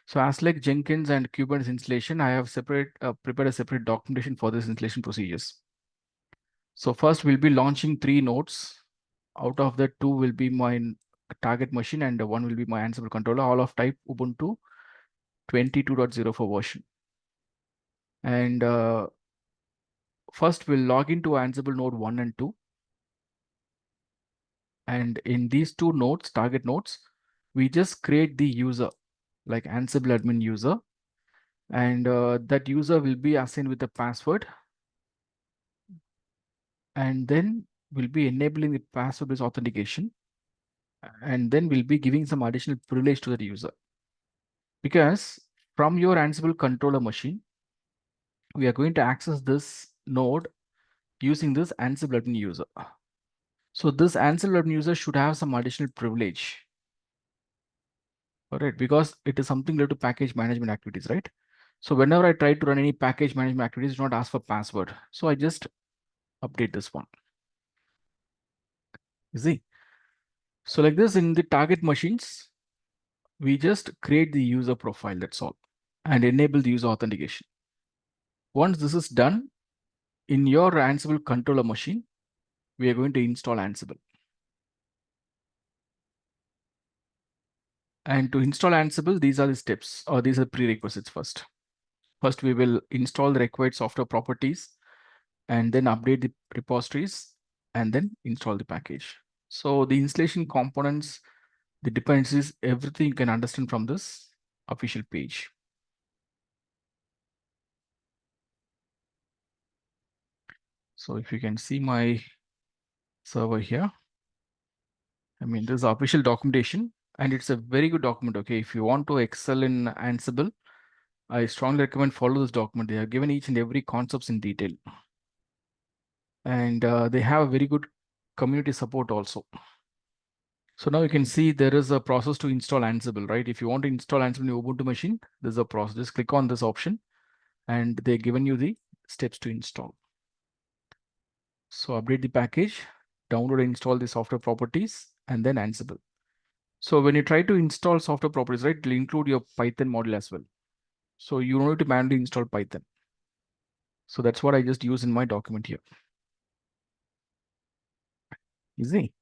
So as like Jenkins and Kubernetes installation, I have prepared a separate documentation for this installation procedures. So first we'll be launching 3 nodes. Out of that, 2 will be my target machine and 1 will be my Ansible controller, all of type Ubuntu 22.04 version. And first we'll log into Ansible node 1 and 2. And in these 2 nodes, target nodes, we just create the user like Ansible admin user. And that user will be assigned with a password. And then we'll be enabling the password-based authentication. And then we'll be giving some additional privilege to that user. Because from your Ansible controller machine, we are going to access this node using this Ansible admin user. So this Ansible admin user should have some additional privilege. All right, because it is something related to package management activities, right? So whenever I try to run any package management activities, do not ask for password. So I just update this one. You see? So like this in the target machines, we just create the user profile, that's all, and enable the user authentication. Once this is done, in your Ansible controller machine, we are going to install Ansible. And to install Ansible, these are the steps, or these are prerequisites first. First, we will install the required software properties and then update the repositories and then install the package. So the installation components, the dependencies, everything you can understand from this official page. So if you can see my server here, I mean, this is official documentation and it's a very good document. Okay, if you want to excel in Ansible, I strongly recommend follow this document. They have given each and every concepts in detail. And they have very good community support also. So now you can see there is a process to install Ansible, right? If you want to install Ansible in your Ubuntu machine, there's a process. Just click on this option and they're given you the steps to install. So update the package, download and install the software properties, and then Ansible. So when you try to install software properties, right, it'll include your Python module as well. So you don't need to manually install Python. So that's what I just use in my document here. Easy.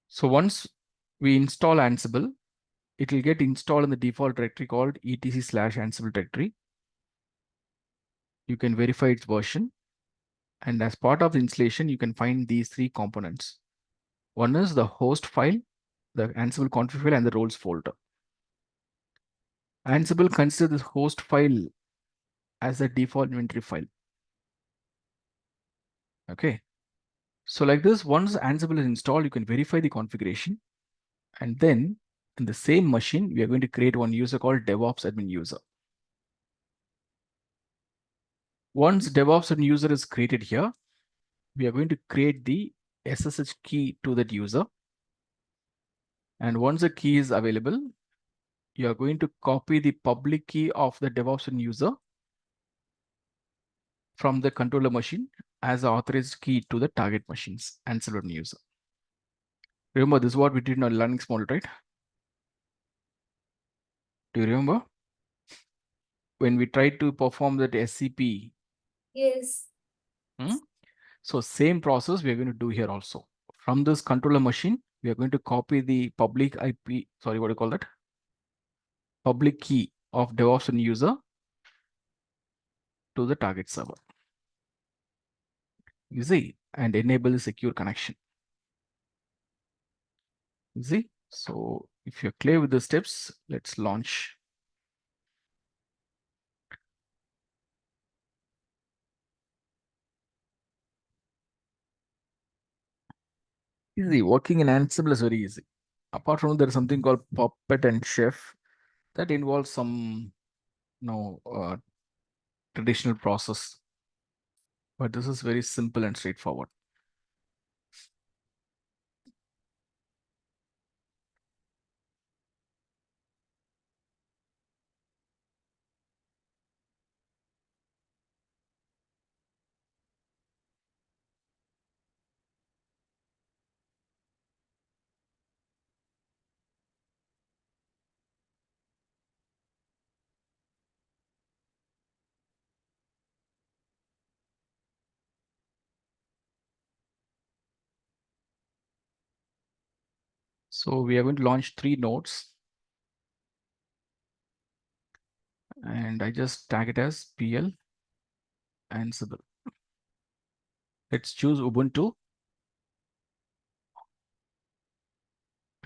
So once we install Ansible, it will get installed in the default directory called etc/Ansible directory. You can verify its version. And as part of the installation, you can find these three components. One is the host file, the Ansible config file, and the roles folder. Ansible considers this host file as a default inventory file. Okay. So like this, once Ansible is installed, you can verify the configuration. And then in the same machine, we are going to create one user called DevOps admin user. Once DevOps admin user is created here, we are going to create the SSH key to that user. And once the key is available, you are going to copy the public key of the DevOps admin user from the controller machine as an authorized key to the target machine's Ansible admin user. Remember, this is what we did in our Linux model, right? Do you remember? When we tried to perform that SCP. Yes. So same process we are going to do here also. From this controller machine, we are going to copy the public IP, sorry, what do you call that? Public key of DevOps and user to the target server. Easy. And enable the secure connection. Easy. So if you're clear with the steps, let's launch. Easy. Working in Ansible is very easy. Apart from there is something called Puppet and Chef that involves some traditional process. But this is very simple and straightforward. So we are going to launch 3 nodes. And I just tag it as PL Ansible. Let's choose Ubuntu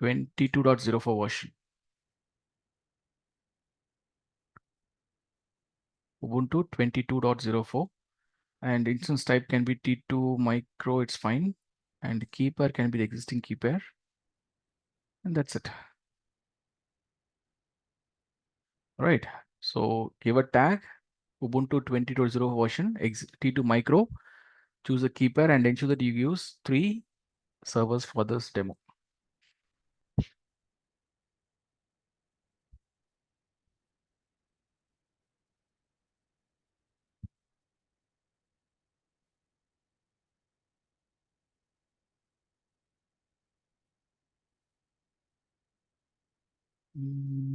22.04 version. Ubuntu 22.04 and instance type can be T2 micro, it's fine. And key pair can be the existing key pair. And that's it. All right. So give a tag Ubuntu 20.0 version T2 micro, choose a key pair and ensure that you use 3 servers for this demo.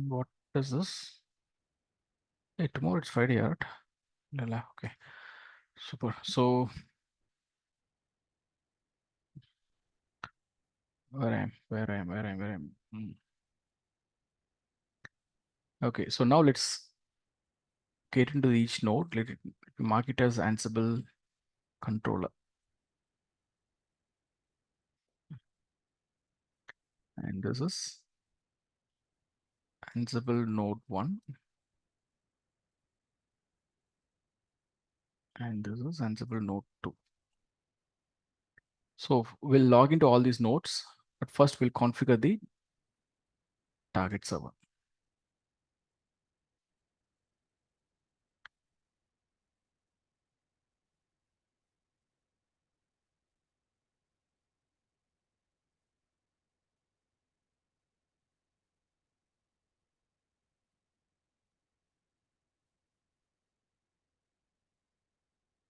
What is this? Hey, tomorrow it's Friday, right? Okay, super. So where I am. Okay, so now let's get into each node. Let me mark it as Ansible controller. And this is Ansible node 1. And this is Ansible node 2. So we'll log into all these nodes, but first we'll configure the target server.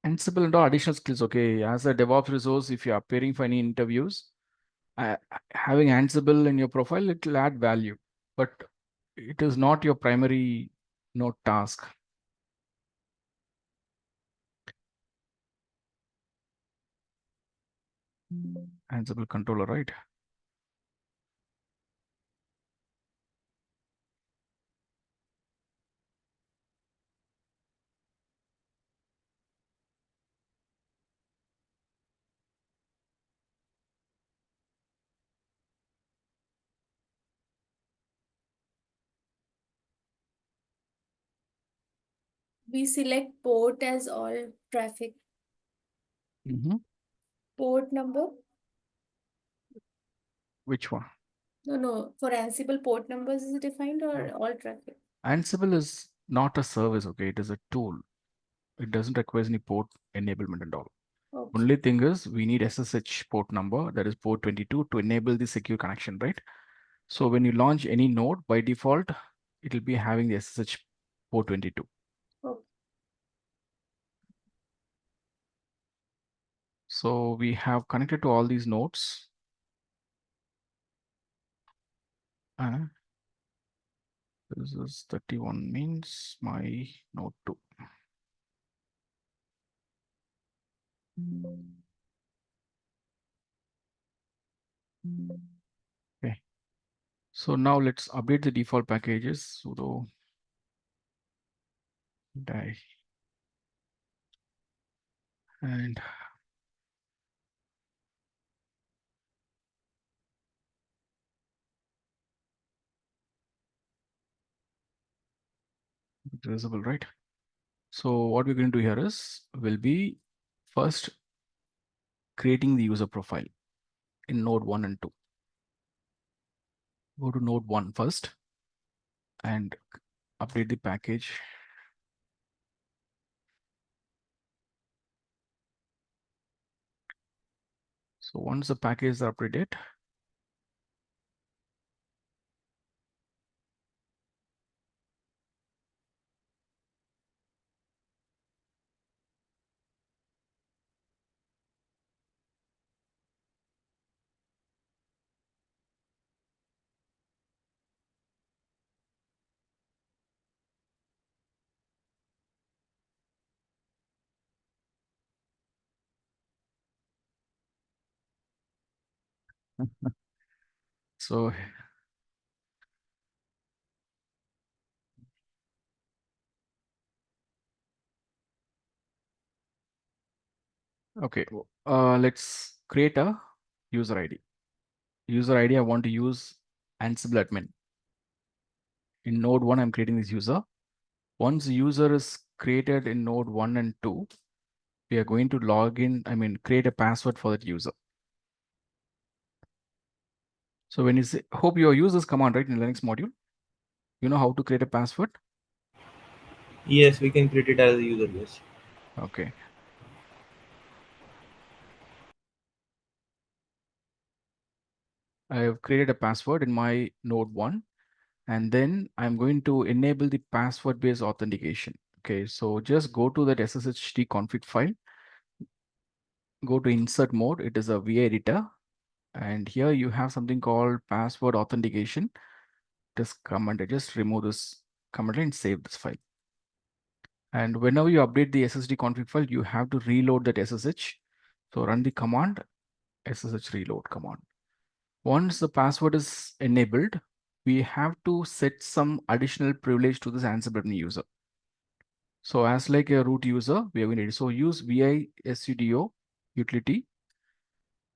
Ansible and all additional skills. Okay, as a DevOps resource, if you're appearing for any interviews, having Ansible in your profile, it will add value, but it is not your primary task. Ansible controller, right? We select port as all traffic. Port number? Which one? No. For Ansible, port numbers is defined or all traffic? Ansible is not a service, okay? It is a tool. It doesn't require any port enablement and all. Okay. Only thing is we need SSH port number, that is port 22, to enable the secure connection, right? So when you launch any node, by default, it will be having the SSH port 22. Okay. So we have connected to all these nodes. This is 31 means my node 2. Okay. So now let's update the default packages. Sudo die and visible, right? So what we're going to do here is will be first creating the user profile in node 1 and 2. Go to node 1 first and update the package. So once the package is updated, so okay, let's create a user ID. User ID, I want to use Ansible admin. In node 1, I'm creating this user. Once the user is created in node 1 and 2, we are going to log in, create a password for that user. So when you say, hope you use this command, right, in Linux module, you know how to create a password? Yes, we can create it as a user, yes. Okay. I have created a password in my node 1, and then I'm going to enable the password-based authentication. Okay, so just go to that SSHD config file, go to insert mode. It is a VA editor, and here you have something called password authentication. This command, I just remove this command and save this file. And whenever you update the SSD config file, you have to reload that SSH. So run the command SSH reload command. Once the password is enabled, we have to set some additional privilege to this Ansible admin user. So as like a root user, we are going to use vi sudo utility,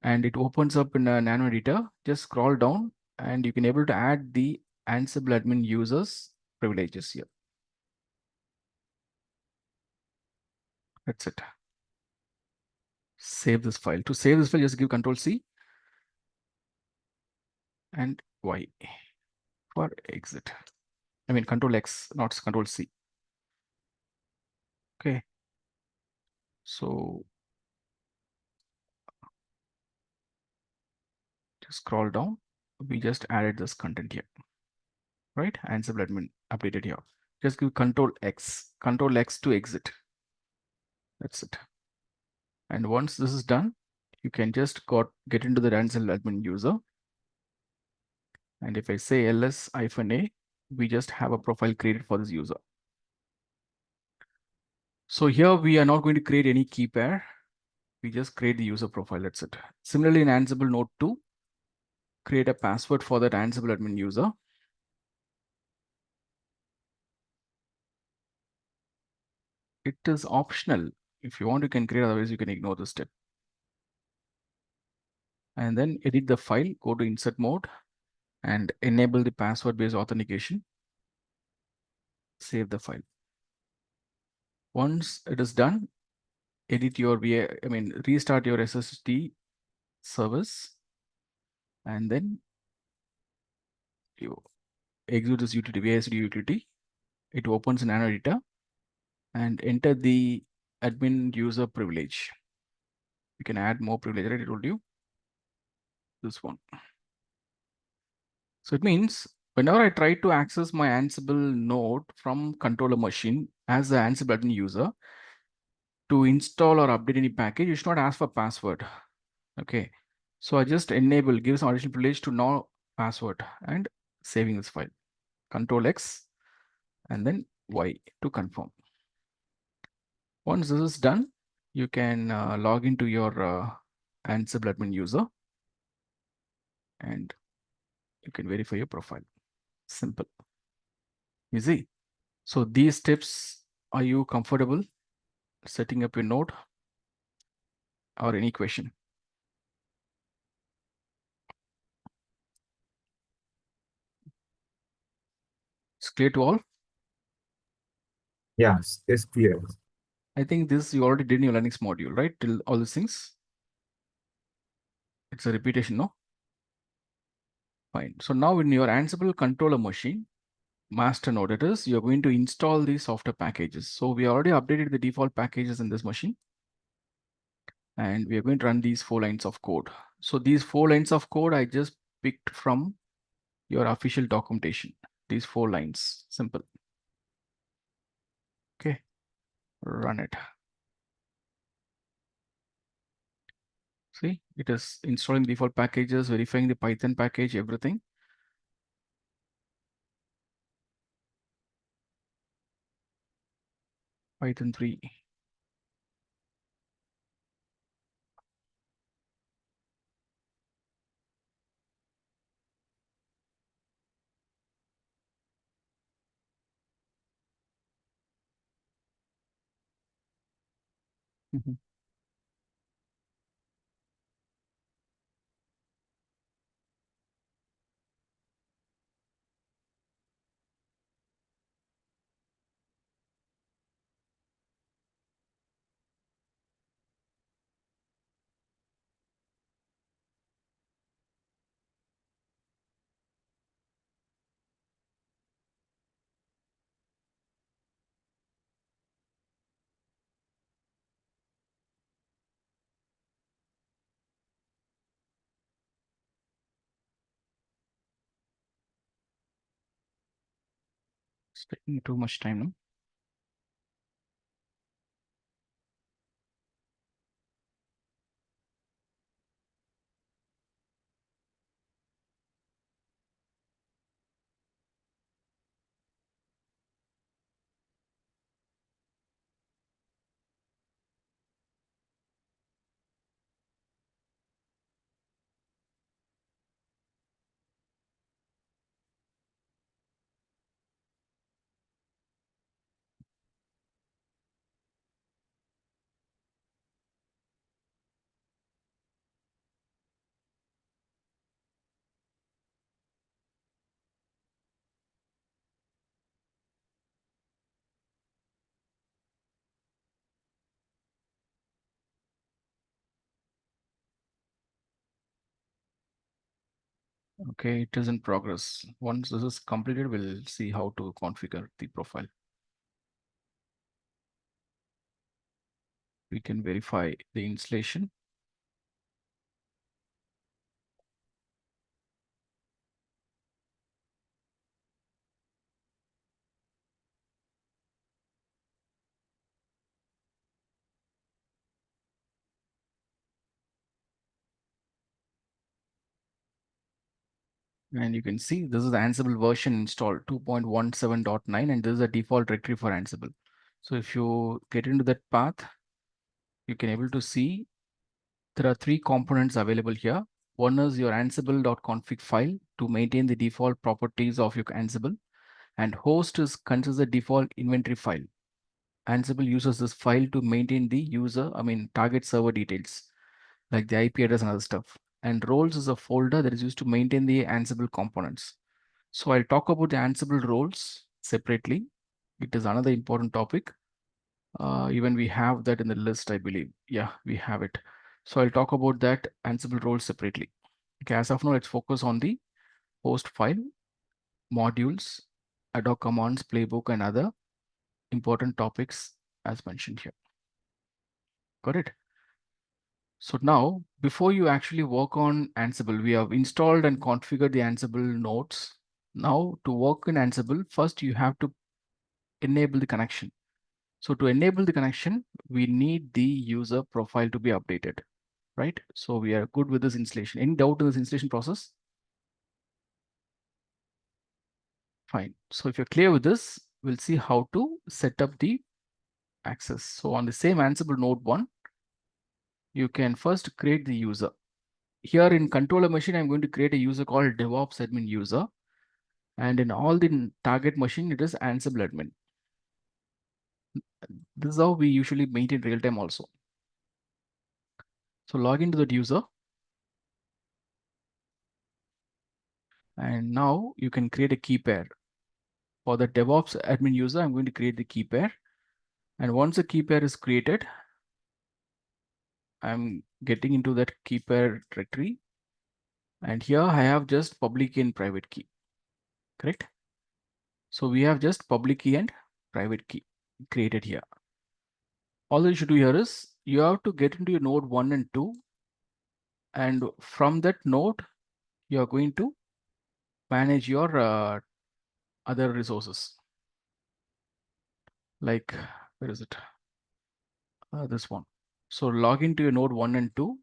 and it opens up in a nano editor. Just scroll down and you can able to add the Ansible admin users privileges here. That's it. Save this file. To save this file, just give Control C and Y for exit. Control X, not Control C. Okay. So just scroll down. We just added this content here, right? Ansible admin updated here. Just give Control X to exit. That's it. And once this is done, you can just get into the Ansible admin user. And if I say ls-a, we just have a profile created for this user. So here we are not going to create any key pair. We just create the user profile. That's it. Similarly, in Ansible Node 2, create a password for that Ansible admin user. It is optional. If you want, you can create, otherwise you can ignore this step. And then edit the file, go to insert mode and enable the password based authentication. Save the file. Once it is done, edit your restart your SSD service, and then you execute this utility, VSD utility. It opens an nano editor and enter the admin user privilege. You can add more privilege, right? I told you this one. So it means whenever I try to access my Ansible node from controller machine as the Ansible admin user to install or update any package, you should not ask for password. Okay. So I just give some additional privilege to know password and saving this file. Control X and then Y to confirm. Once this is done, you can log into your Ansible admin user and you can verify your profile. Simple. Easy. So these steps, are you comfortable setting up your node or any question? It's clear to all? Yes, it's clear. I think this you already did in your Linux module, right? Till all these things. It's a repetition, no? Fine. So now in your Ansible controller machine, master node it is, you're going to install these software packages. So we already updated the default packages in this machine. And we are going to run these 4 lines of code. So these 4 lines of code I just picked from your official documentation. These 4 lines, simple. Okay, run it. See, it is installing the default packages, verifying the Python package, everything. Python 3. Mhm. It's taking too much time now. Okay, it is in progress. Once this is completed, we'll see how to configure the profile. We can verify the installation. And you can see this is the Ansible version installed 2.17.9, and this is a default directory for Ansible. So if you get into that path, you can able to see there are 3 components available here. One is your ansible.config file to maintain the default properties of your Ansible, and host is considers the default inventory file. Ansible uses this file to maintain the target server details like the IP address and other stuff. And roles is a folder that is used to maintain the Ansible components. So I'll talk about the Ansible roles separately. It is another important topic. Even we have that in the list, I believe. Yeah, we have it. So I'll talk about that Ansible role separately. Okay, as of now, let's focus on the host file, modules, ad hoc commands, playbook, and other important topics as mentioned here. Got it? So now, before you actually work on Ansible, we have installed and configured the Ansible nodes. Now, to work in Ansible, first you have to enable the connection. So to enable the connection, we need the user profile to be updated, right? So we are good with this installation. Any doubt in this installation process? Fine. So if you're clear with this, we'll see how to set up the access. So on the same Ansible node 1, you can first create the user. Here in controller machine, I'm going to create a user called DevOps admin user. And in all the target machine, it is Ansible admin. This is how we usually maintain real time also. So log into that user. And now you can create a key pair. For the DevOps admin user, I'm going to create the key pair. And once the key pair is created, I'm getting into that key pair directory. And here I have just public key and private key, correct? So we have just public key and private key created here. All you should do here is you have to get into your node 1 and 2. And from that node, you are going to manage your other resources. Like, where is it? This one. So log into your node 1 and 2.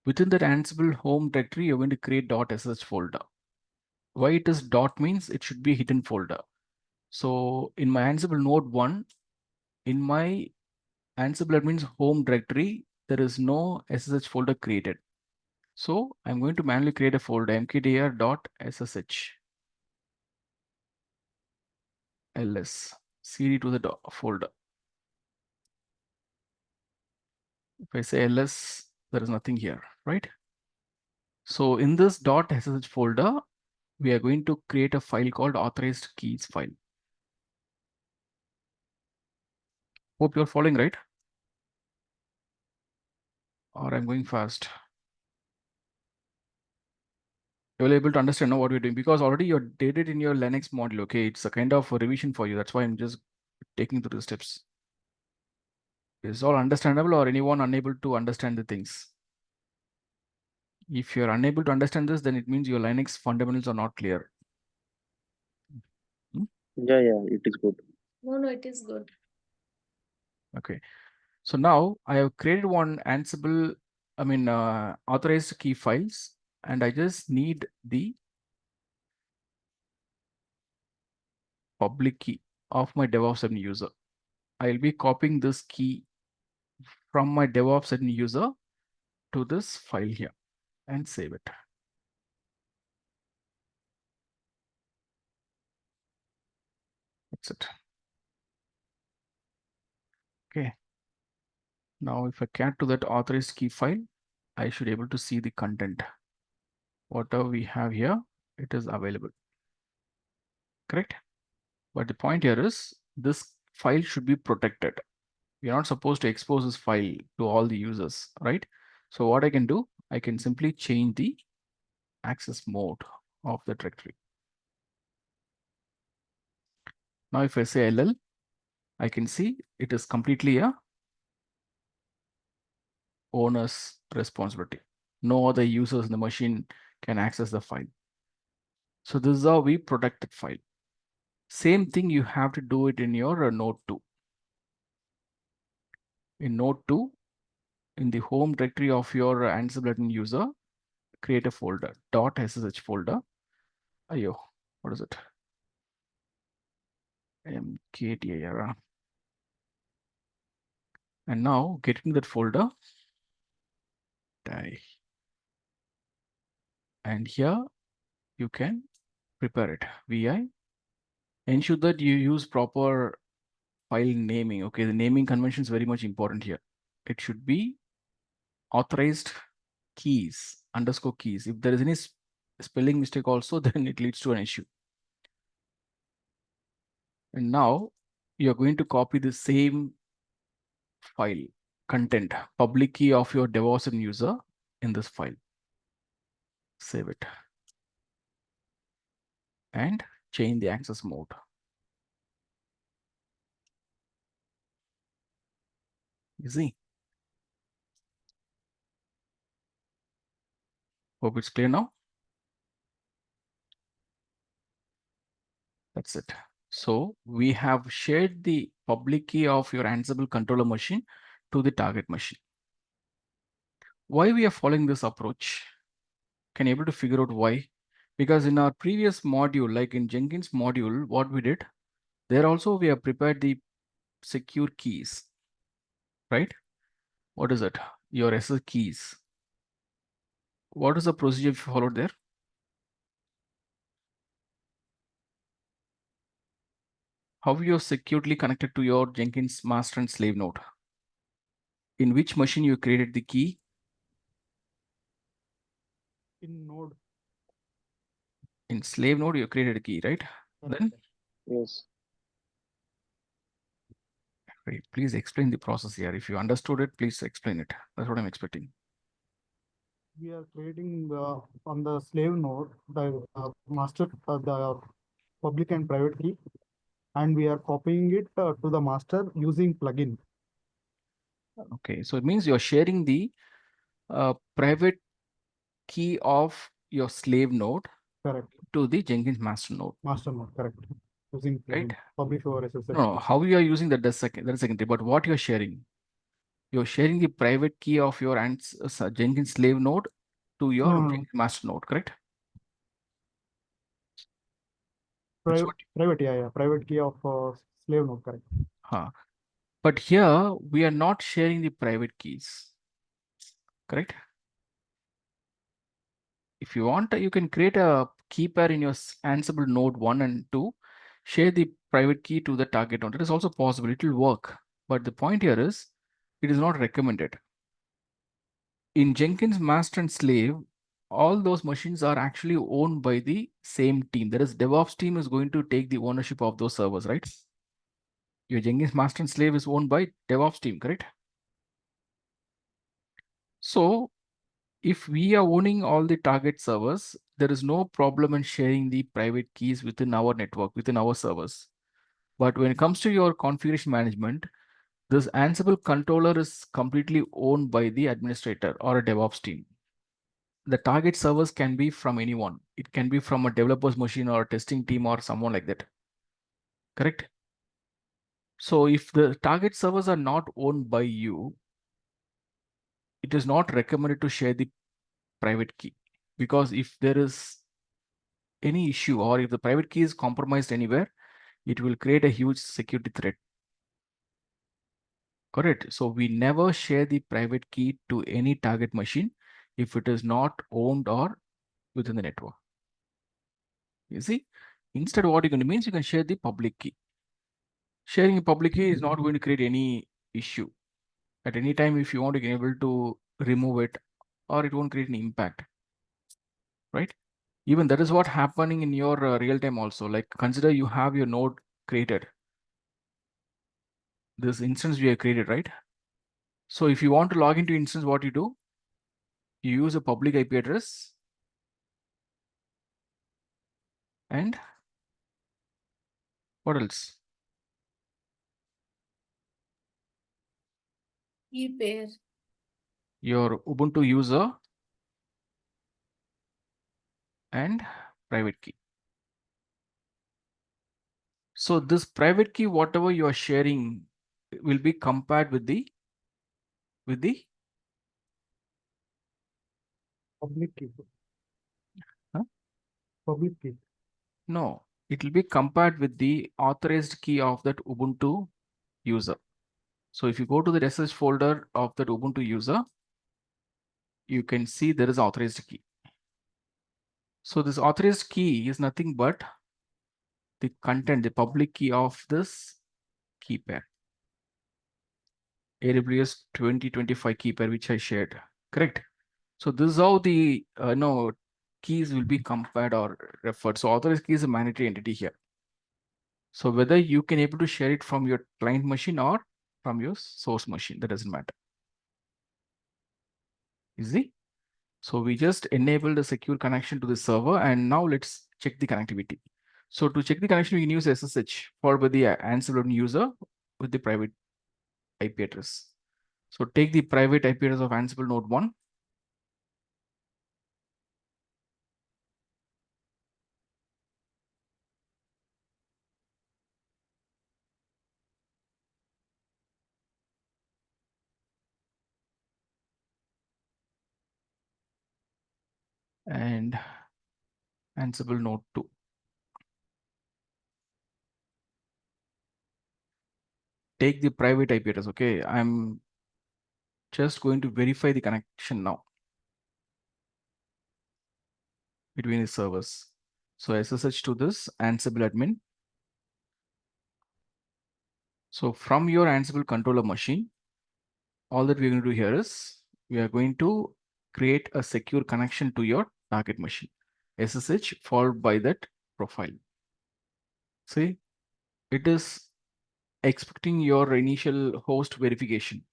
Within that Ansible home directory, you're going to create .sh folder. Why it is dot means it should be a hidden folder. So in my Ansible node 1, in my Ansible admin's home directory, there is no SSH folder created. So I'm going to manually create a folder mkdir.ssh ls cd to the folder. If I say ls, there is nothing here, right? So in this .ssh folder, we are going to create a file called authorized keys file. Hope you're following, right? Or I'm going fast. You're able to understand now what we're doing because already you did it in your Linux module. Okay, it's a kind of a revision for you. That's why I'm just taking through the steps. Is all understandable or anyone unable to understand the things? If you're unable to understand this, then it means your Linux fundamentals are not clear. Yeah, it is good. No, it is good. Okay. So now I have created one Ansible, authorized key files, and I just need the public key of my DevOps admin user. I'll be copying this key from my DevOps admin user to this file here and save it. That's it. Okay. Now if I cat to that authorized key file, I should be able to see the content. Whatever we have here, it is available. Correct? But the point here is this file should be protected. We're not supposed to expose this file to all the users, right? So what I can do, I can simply change the access mode of the directory. Now if I say ll, I can see it is completely a owner's responsibility. No other users in the machine can access the file. So this is how we protect the file. Same thing you have to do it in your node 2. In node 2, in the home directory of your Ansible admin user, create a folder, .ssh folder. Ayo, what is it? mkdir. And now get into that folder. Die. And here you can prepare it. vi. Ensure that you use proper file naming. Okay, the naming convention is very much important here. It should be authorized keys, underscore keys. If there is any spelling mistake also, then it leads to an issue. And now you're going to copy the same file content, public key of your DevOps and user in this file. Save it. And change the access mode. Easy. Hope it's clear now. That's it. So we have shared the public key of your Ansible controller machine to the target machine. Why we are following this approach? Can you able to figure out why? Because in our previous module, like in Jenkins module, what we did, there also we have prepared the secure keys, right? What is it? Your SS keys. What is the procedure you followed there? How you're securely connected to your Jenkins master and slave node? In which machine you created the key? In node. In slave node, you created a key, right? Then, Yes. right, please explain the process here. If you understood it, please explain it. That's what I'm expecting. We are creating on the slave node the master, the public and private key, and we are copying it to the master using plugin. Okay, so it means you're sharing the private key of your slave node Correct. to the Jenkins master node. Master node, correct. Using plugin. Right? Publish over SSH. No, how you are using that, that's secondary, but what you're sharing? You're sharing the private key of your Jenkins slave node to your No. Jenkins master node, correct? Private, yeah, private key of slave node, correct. But here we are not sharing the private keys, correct? If you want, you can create a key pair in your Ansible node 1 and 2, share the private key to the target node. It is also possible, it will work. But the point here is, it is not recommended. In Jenkins master and slave, all those machines are actually owned by the same team. That is, DevOps team is going to take the ownership of those servers, right? Your Jenkins master and slave is owned by DevOps team, correct? So if we are owning all the target servers, there is no problem in sharing the private keys within our network, within our servers. But when it comes to your configuration management, this Ansible controller is completely owned by the administrator or a DevOps team. The target servers can be from anyone. It can be from a developer's machine or a testing team or someone like that. Correct? So if the target servers are not owned by you, it is not recommended to share the private key, because if there is any issue or if the private key is compromised anywhere, it will create a huge security threat. Correct. So we never share the private key to any target machine if it is not owned or within the network. You see, instead what you're going to means you can share the public key. Sharing a public key is not going to create any issue. At any time, if you want to be able to remove it, or it won't create any impact, right? Even that is what happening in your real time also. Like consider you have your node created. This instance we have created, right? So if you want to log into instance, what you do? You use a public IP address and what else? Key pair. Your Ubuntu user and private key. So this private key, whatever you are sharing, will be compared with the Public key. huh? Public key. No, it will be compared with the authorized key of that Ubuntu user. So if you go to the SSH folder of that Ubuntu user, you can see there is authorized key. So this authorized key is nothing but the content, the public key of this key pair. AWS 2025 key pair, which I shared, correct? So this is how the keys will be compared or referred. So authorized key is a mandatory entity here. So whether you can able to share it from your client machine or from your source machine, that doesn't matter. Easy. So we just enabled a secure connection to the server, and now let's check the connectivity. So to check the connection, we can use SSH followed by the Ansible user with the private IP address. So take the private IP address of Ansible node 1. And Ansible node 2. Take the private IP address. Okay, I'm just going to verify the connection now between the servers. So SSH to this Ansible admin. So from your Ansible controller machine, all that we're going to do here is we are going to create a secure connection to your target machine. SSH followed by that profile. See, it is expecting your initial host verification.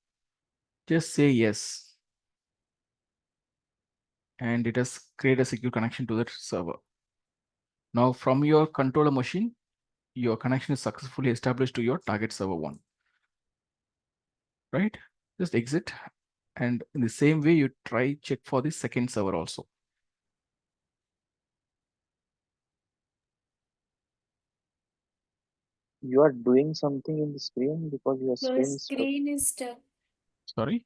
Just say yes. And it has created a secure connection to that server. Now from your controller machine, your connection is successfully established to your target server 1. Right? Just exit. And in the same way, you try check for the second server also. You are doing something in the screen because your Your screen is stuck. screen is stuck. Sorry.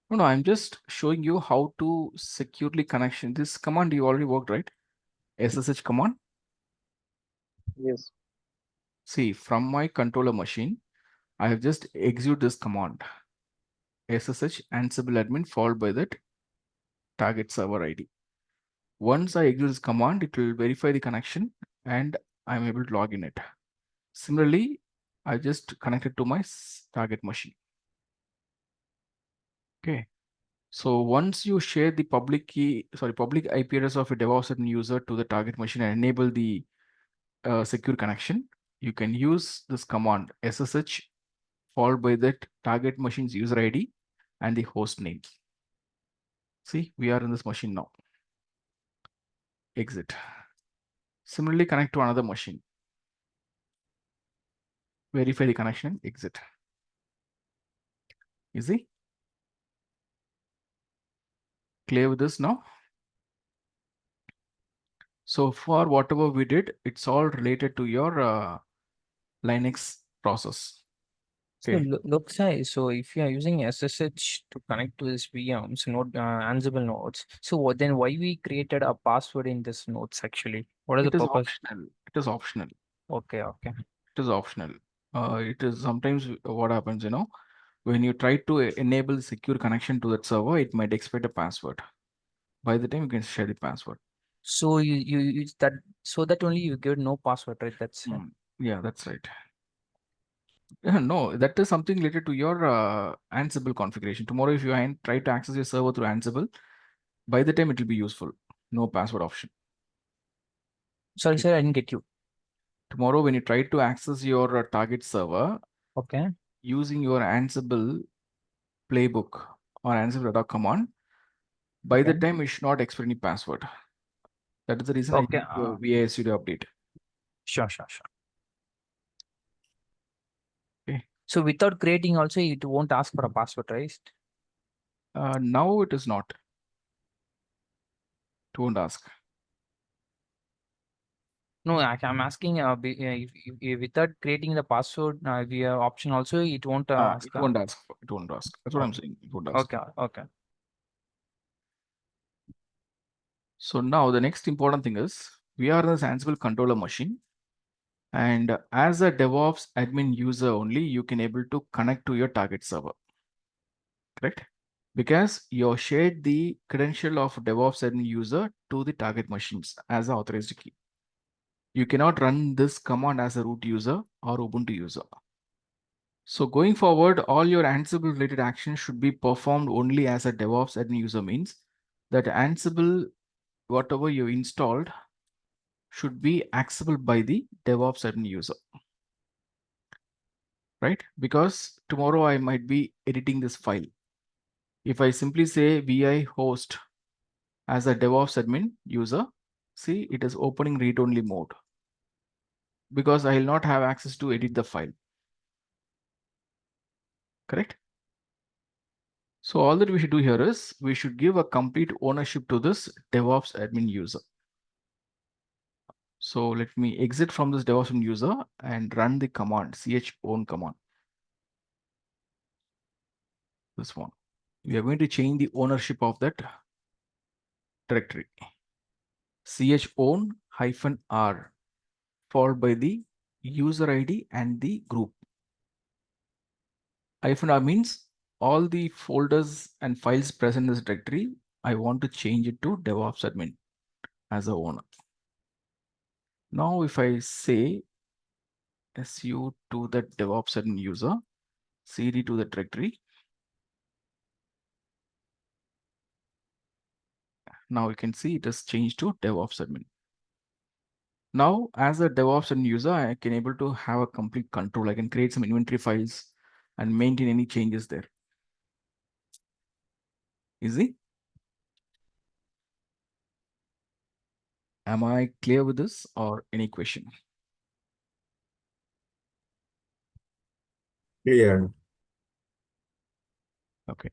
No, I'm just showing you how to securely connection. This command you already worked, right? SSH command. Yes. See, from my controller machine, I have just execute this command. SSH Ansible admin followed by that target server ID. Once I execute this command, it will verify the connection and I'm able to log in it. Similarly, I just connected to my target machine. Okay. So once you share the public IP address of a DevOps admin user to the target machine and enable the secure connection, you can use this command SSH followed by that target machine's user ID and the host name. See, we are in this machine now. Exit. Similarly, connect to another machine. Verify the connection, exit. Easy. Clear with this now? So for whatever we did, it's all related to your Linux process. So Okay. looks like, so if you are using SSH to connect to this VMs, node Ansible nodes, so then why we created a password in this nodes actually? What is the It is purpose? optional. It is optional. Okay, okay. It is optional. It is sometimes what happens, when you try to enable secure connection to that server, it might expect a password. By the time you can share the password. So you use that, so that only you give no password, right? That's Yeah, that's right. No, that is something related to your Ansible configuration. Tomorrow, if you try to access your server through Ansible, by the time it will be useful. No password option. sorry, Okay. sir, I didn't get you. Tomorrow, when you try to access your target server, Okay. using your Ansible playbook or Ansible command, by the time it should not expect any password. That is the reason I Okay. need your VIS to update. Sure, sure, sure. Okay. So without creating also, it won't ask for a password, right? Now it is not. It won't ask. No, I'm asking if without creating the password via option also, it won't ask. It won't ask. It won't ask. That's what I'm saying. It won't ask. Okay, okay. So now the next important thing is we are this Ansible controller machine. And as a DevOps admin user only, you can able to connect to your target server, correct? Because you shared the credential of DevOps admin user to the target machines as an authorized key. You cannot run this command as a root user or Ubuntu user. So going forward, all your Ansible related actions should be performed only as a DevOps admin user, means that Ansible, whatever you installed, should be accessible by the DevOps admin user, right? Because tomorrow I might be editing this file. If I simply say vi host as a DevOps admin user, see, it is opening read-only mode because I will not have access to edit the file, correct? So all that we should do here is we should give a complete ownership to this DevOps admin user. So let me exit from this DevOps admin user and run the command chown command. This one. We are going to change the ownership of that directory. chown-r followed by the user ID and the group. -r means all the folders and files present in this directory, I want to change it to DevOps admin as a owner. Now, if I say su to the DevOps admin user, cd to the directory, now you can see it has changed to DevOps admin. Now, as a DevOps admin user, I can able to have a complete control. I can create some inventory files and maintain any changes there. Easy? Am I clear with this or any question? Clear. Okay.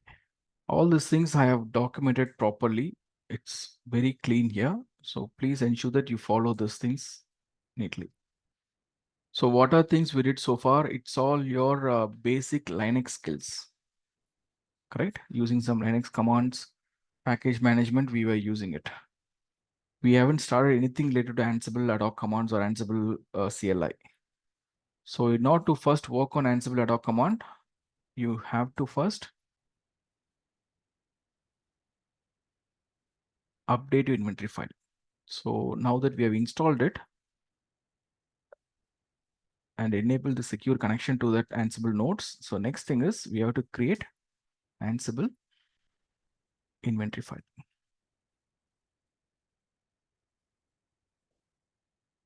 All these things I have documented properly. It's very clean here. So please ensure that you follow these things neatly. So what are things we did so far? It's all your basic Linux skills, correct? Using some Linux commands, package management, we were using it. We haven't started anything related to Ansible ad hoc commands or Ansible CLI. So in order to first work on Ansible ad hoc command, you have to first update your inventory file. So now that we have installed it and enable the secure connection to that Ansible nodes. So next thing is we have to create Ansible inventory file.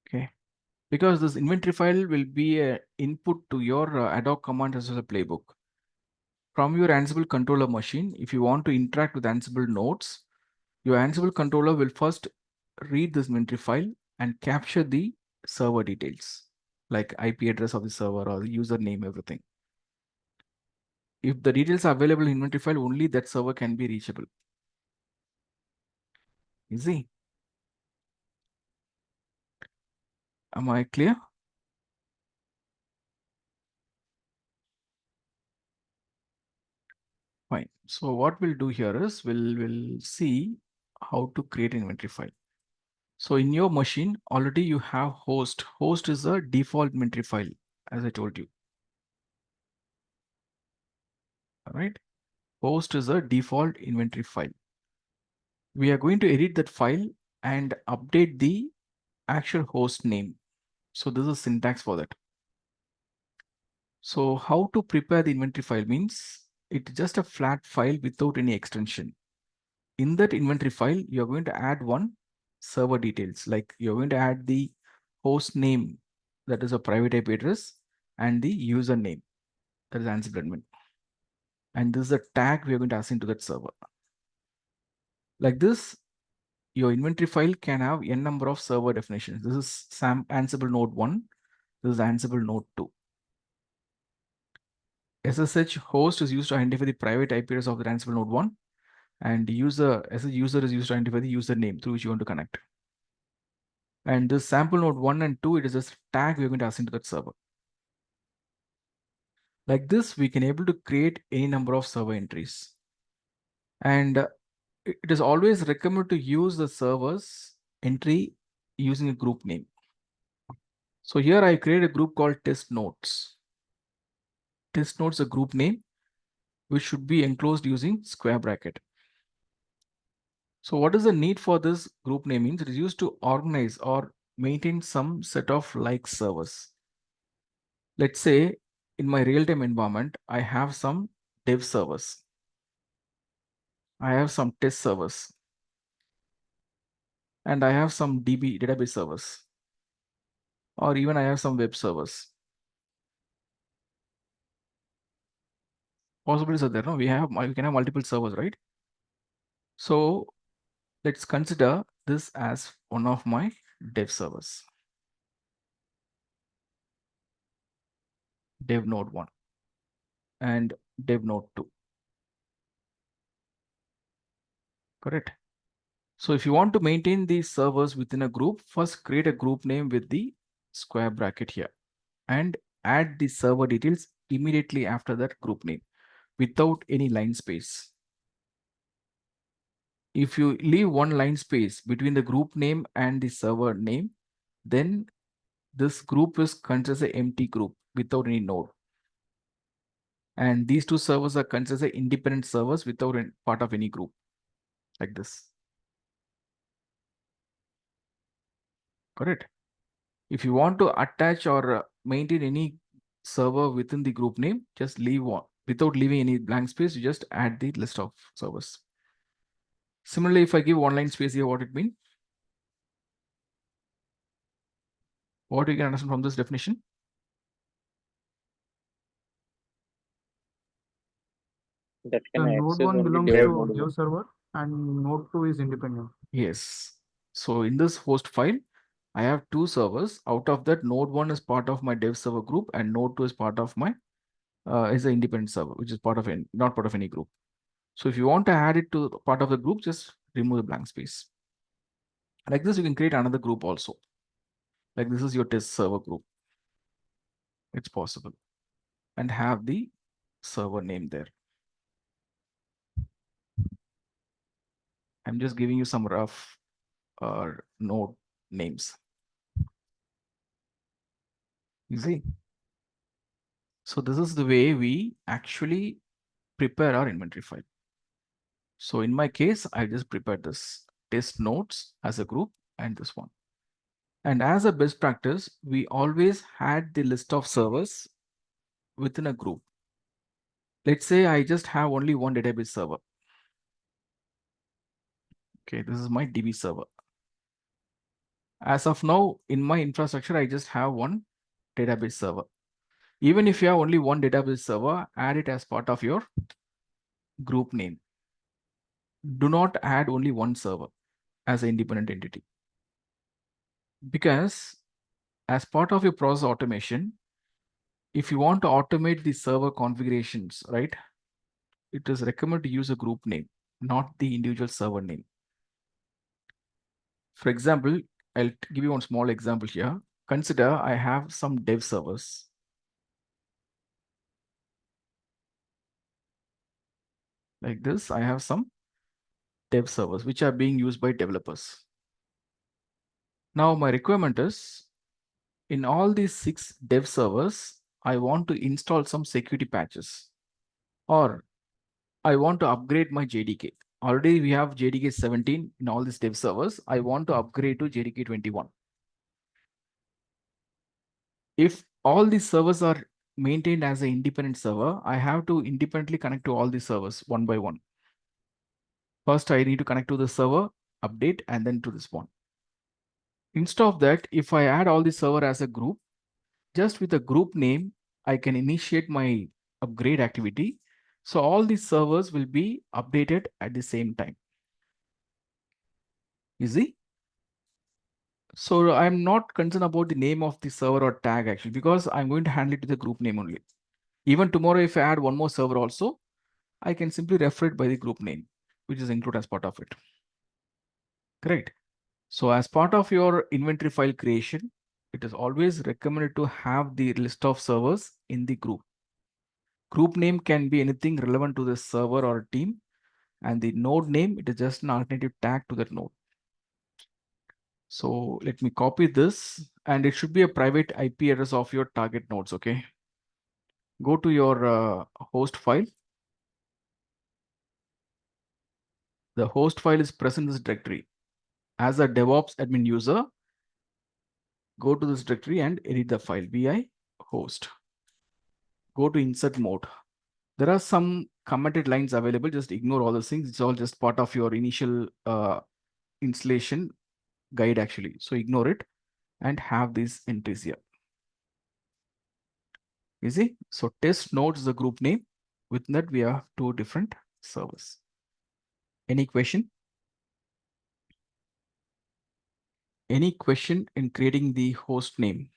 Okay. Because this inventory file will be an input to your ad hoc command as well as a playbook. From your Ansible controller machine, if you want to interact with Ansible nodes, your Ansible controller will first read this inventory file and capture the server details, like IP address of the server or the username, everything. If the details are available in inventory file, only that server can be reachable. Easy. Am I clear? Fine. So what we'll do here is we'll see how to create an inventory file. So in your machine, already you have host. Host is a default inventory file, as I told you. All right. Host is a default inventory file. We are going to edit that file and update the actual host name. So this is syntax for that. So how to prepare the inventory file means it's just a flat file without any extension. In that inventory file, you're going to add one server details, like you're going to add the host name, that is a private IP address, and the username, that is Ansible admin. And this is a tag we are going to assign to that server. Like this, your inventory file can have n number of server definitions. This is Ansible node 1. This is Ansible node 2. SSH host is used to identify the private IP address of the Ansible node 1. And SSH user is used to identify the username through which you want to connect. And this sample node 1 and 2, it is just tag we're going to assign to that server. Like this, we can able to create any number of server entries. And it is always recommended to use the server's entry using a group name. So here I create a group called test nodes. Test nodes a group name, which should be enclosed using square bracket. So what is the need for this group name means? It is used to organize or maintain some set of like servers. Let's say in my real-time environment, I have some dev servers. I have some test servers. And I have some DB database servers. Or even I have some web servers. Possibilities are there. No, we can have multiple servers, right? So let's consider this as one of my dev servers. Dev node 1 and dev node 2. Correct. So if you want to maintain these servers within a group, first create a group name with the square bracket here and add the server details immediately after that group name without any line space. If you leave one line space between the group name and the server name, then this group is considered an empty group without any node. And these two servers are considered independent servers without any part of any group, like this. Correct. If you want to attach or maintain any server within the group name, just leave one without leaving any blank space. You just add the list of servers. Similarly, if I give one line space here, what it means? What you can understand from this definition? That The can node access 1 only belongs dev to node dev 1. server and node 2 is independent. Yes. So in this host file, I have two servers. Out of that, node 1 is part of my dev server group and node 2 is part of my is an independent server, which is part of not part of any group. So if you want to add it to part of the group, just remove the blank space. Like this, you can create another group also. Like this is your test server group. It's possible. And have the server name there. I'm just giving you some rough node names. You see? So this is the way we actually prepare our inventory file. So in my case, I just prepared this test nodes as a group and this one. And as a best practice, we always had the list of servers within a group. Let's say I just have only one database server. Okay, this is my DB server. As of now, in my infrastructure, I just have one database server. Even if you have only one database server, add it as part of your group name. Do not add only one server as an independent entity. Because as part of your process automation, if you want to automate the server configurations, right, it is recommended to use a group name, not the individual server name. For example, I'll give you one small example here. Consider I have some dev servers. Like this, I have some dev servers which are being used by developers. Now my requirement is in all these 6 dev servers, I want to install some security patches or I want to upgrade my JDK. Already we have JDK 17 in all these dev servers. I want to upgrade to JDK 21. If all these servers are maintained as an independent server, I have to independently connect to all these servers one by one. First, I need to connect to the server, update, and then to this one. Instead of that, if I add all the server as a group, just with a group name, I can initiate my upgrade activity. So all these servers will be updated at the same time. Easy? So I'm not concerned about the name of the server or tag actually, because I'm going to handle it with the group name only. Even tomorrow, if I add one more server also, I can simply refer it by the group name, which is included as part of it. Great. So as part of your inventory file creation, it is always recommended to have the list of servers in the group. Group name can be anything relevant to the server or team, and the node name, it is just an alternative tag to that node. So let me copy this, and it should be a private IP address of your target nodes. Okay. Go to your host file. The host file is present in this directory. As a DevOps admin user, go to this directory and edit the file vi host. Go to insert mode. There are some commented lines available. Just ignore all those things. It's all just part of your initial installation guide actually. So ignore it and have these entries here. Easy. So test nodes is the group name. Within that, we have 2 different servers. Any question? Any question in creating the host name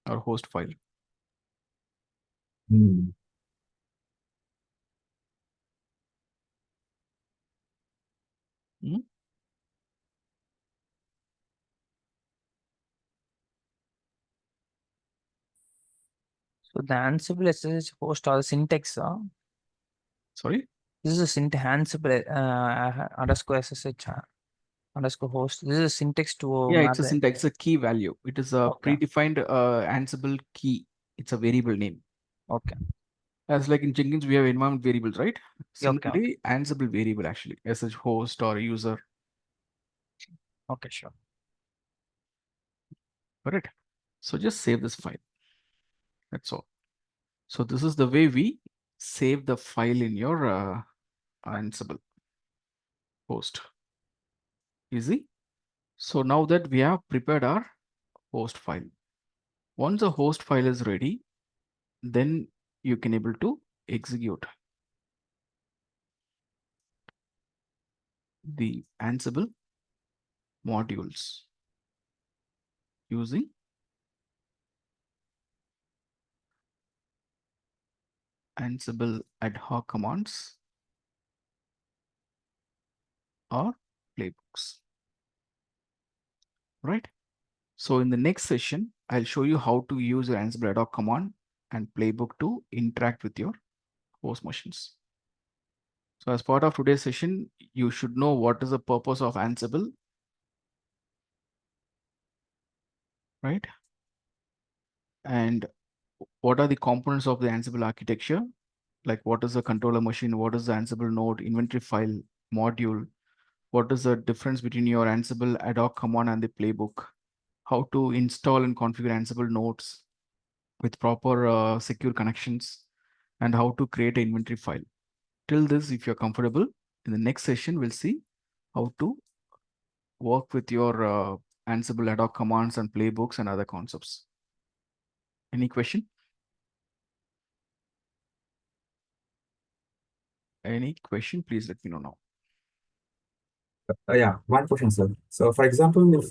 or host file? Hmm. Hmm? So the Ansible SSH host or syntax, Sorry? this is a Ansible underscore SSH underscore host. This is a syntax to Yeah, map it's a the. syntax, it's a key value. It is a Okay. predefined Ansible key. It's a variable name. Okay. As like in Jenkins, we have environment variables, right? Yeah, okay. Similarly, Ansible variable actually, SSH host or user. Okay, sure. Correct. So just save this file. That's all. So this is the way we save the file in your Ansible host. Easy. So now that we have prepared our host file, once the host file is ready, then you can able to execute the Ansible modules using Ansible ad hoc commands or playbooks, right? So in the next session, I'll show you how to use your Ansible ad hoc command and playbook to interact with your host machines. So as part of today's session, you should know what is the purpose of Ansible, right? And what are the components of the Ansible architecture? Like what is the controller machine? What is the Ansible node, inventory file, module? What is the difference between your Ansible ad hoc command and the playbook? How to install and configure Ansible nodes with proper secure connections, and how to create an inventory file. Till this, if you're comfortable, in the next session, we'll see how to work with your Ansible ad hoc commands and playbooks and other concepts. Any question? Any question? Please let me know now. Yeah, one question, sir. So, for example, if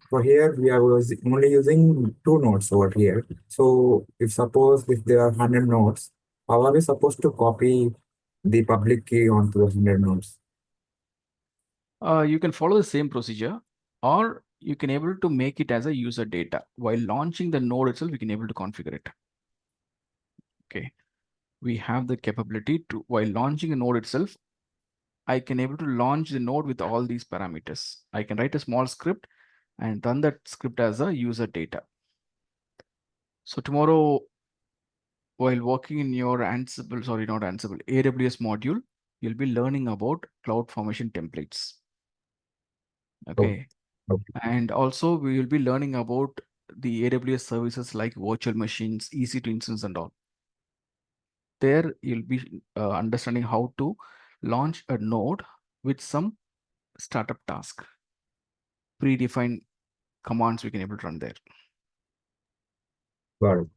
for here we are only using 2 nodes over here. So, if suppose if there are 100 nodes, how are we supposed to copy the public key onto the 100 nodes? You can follow the same procedure, or you can able to make it as a user data. While launching the node itself, we can able to configure it. Okay, we have the capability to, while launching a node itself, I can able to launch the node with all these parameters. I can write a small script and run that script as a user data. So tomorrow, while working in your Ansible, sorry, not Ansible, AWS module, you'll be learning about CloudFormation templates. Okay. Okay. And also we will be learning about the AWS services like virtual machines, easy to instance and all. There you'll be understanding how to launch a node with some startup task, predefined commands we can able to run there. Got it.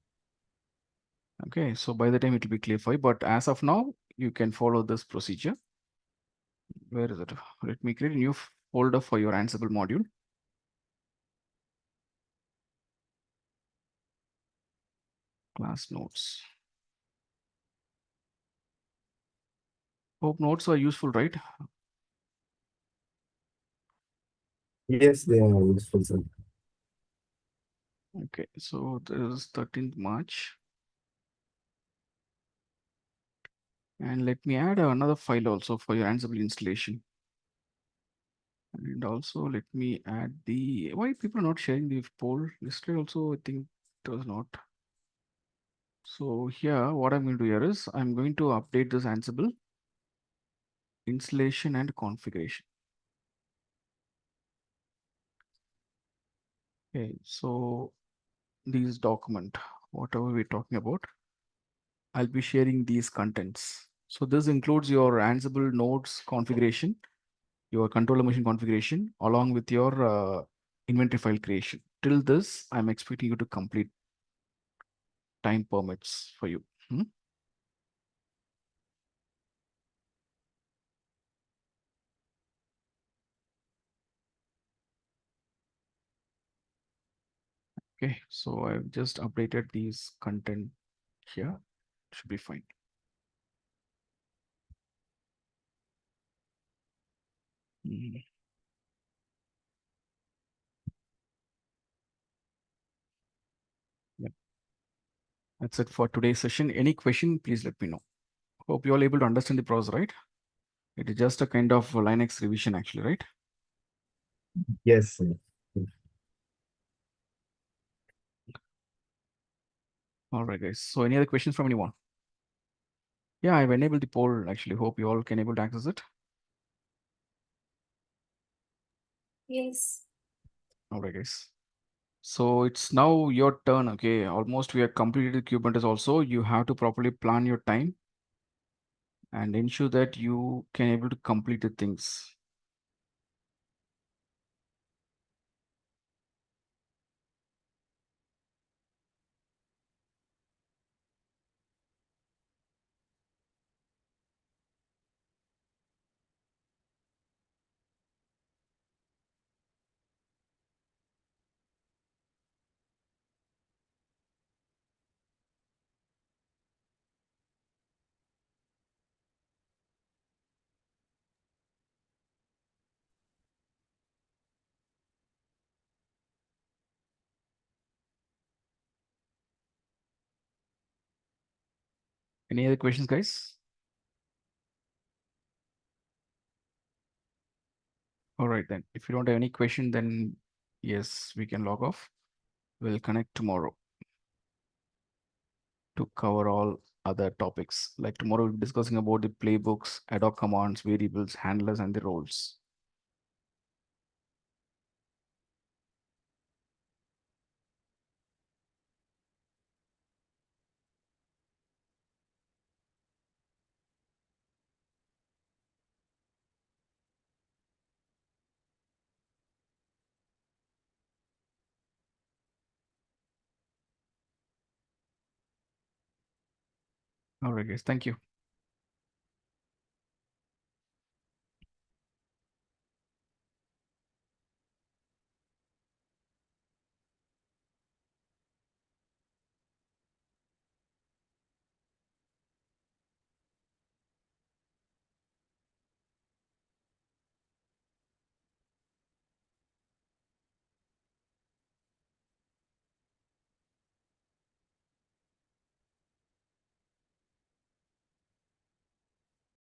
Okay, so by the time it will be clear for you, but as of now, you can follow this procedure. Where is it? Let me create a new folder for your Ansible module. Class notes. Hope notes are useful, right? Yes, they are useful, sir. Okay, so this is 13th March. And let me add another file also for your Ansible installation. And also let me add the, why people are not sharing the poll yesterday also, I think it was not. So here, what I'm going to do here is I'm going to update this Ansible installation and configuration. Okay, so these document, whatever we're talking about, I'll be sharing these contents. So this includes your Ansible nodes configuration, your controller machine configuration, along with your inventory file creation. Till this, I'm expecting you to complete. Time permits for you. Okay, so I've just updated these content here. Should be fine. Mhm. Yep. That's it for today's session. Any question, please let me know. Hope you all able to understand the process, right? It is just a kind of Linux revision actually, right? Yes, sir. All right, guys. So any other questions from anyone? Yeah, I've enabled the poll actually. Hope you all can able to access it. Yes. All right, guys. So it's now your turn. Okay, almost we have completed Kubernetes also. You have to properly plan your time and ensure that you can able to complete the things. Any other questions, guys? All right, then. If you don't have any question, then yes, we can log off. We'll connect tomorrow to cover all other topics. Like tomorrow, we'll be discussing about the playbooks, ad hoc commands, variables, handlers, and the roles. All right, guys. Thank you.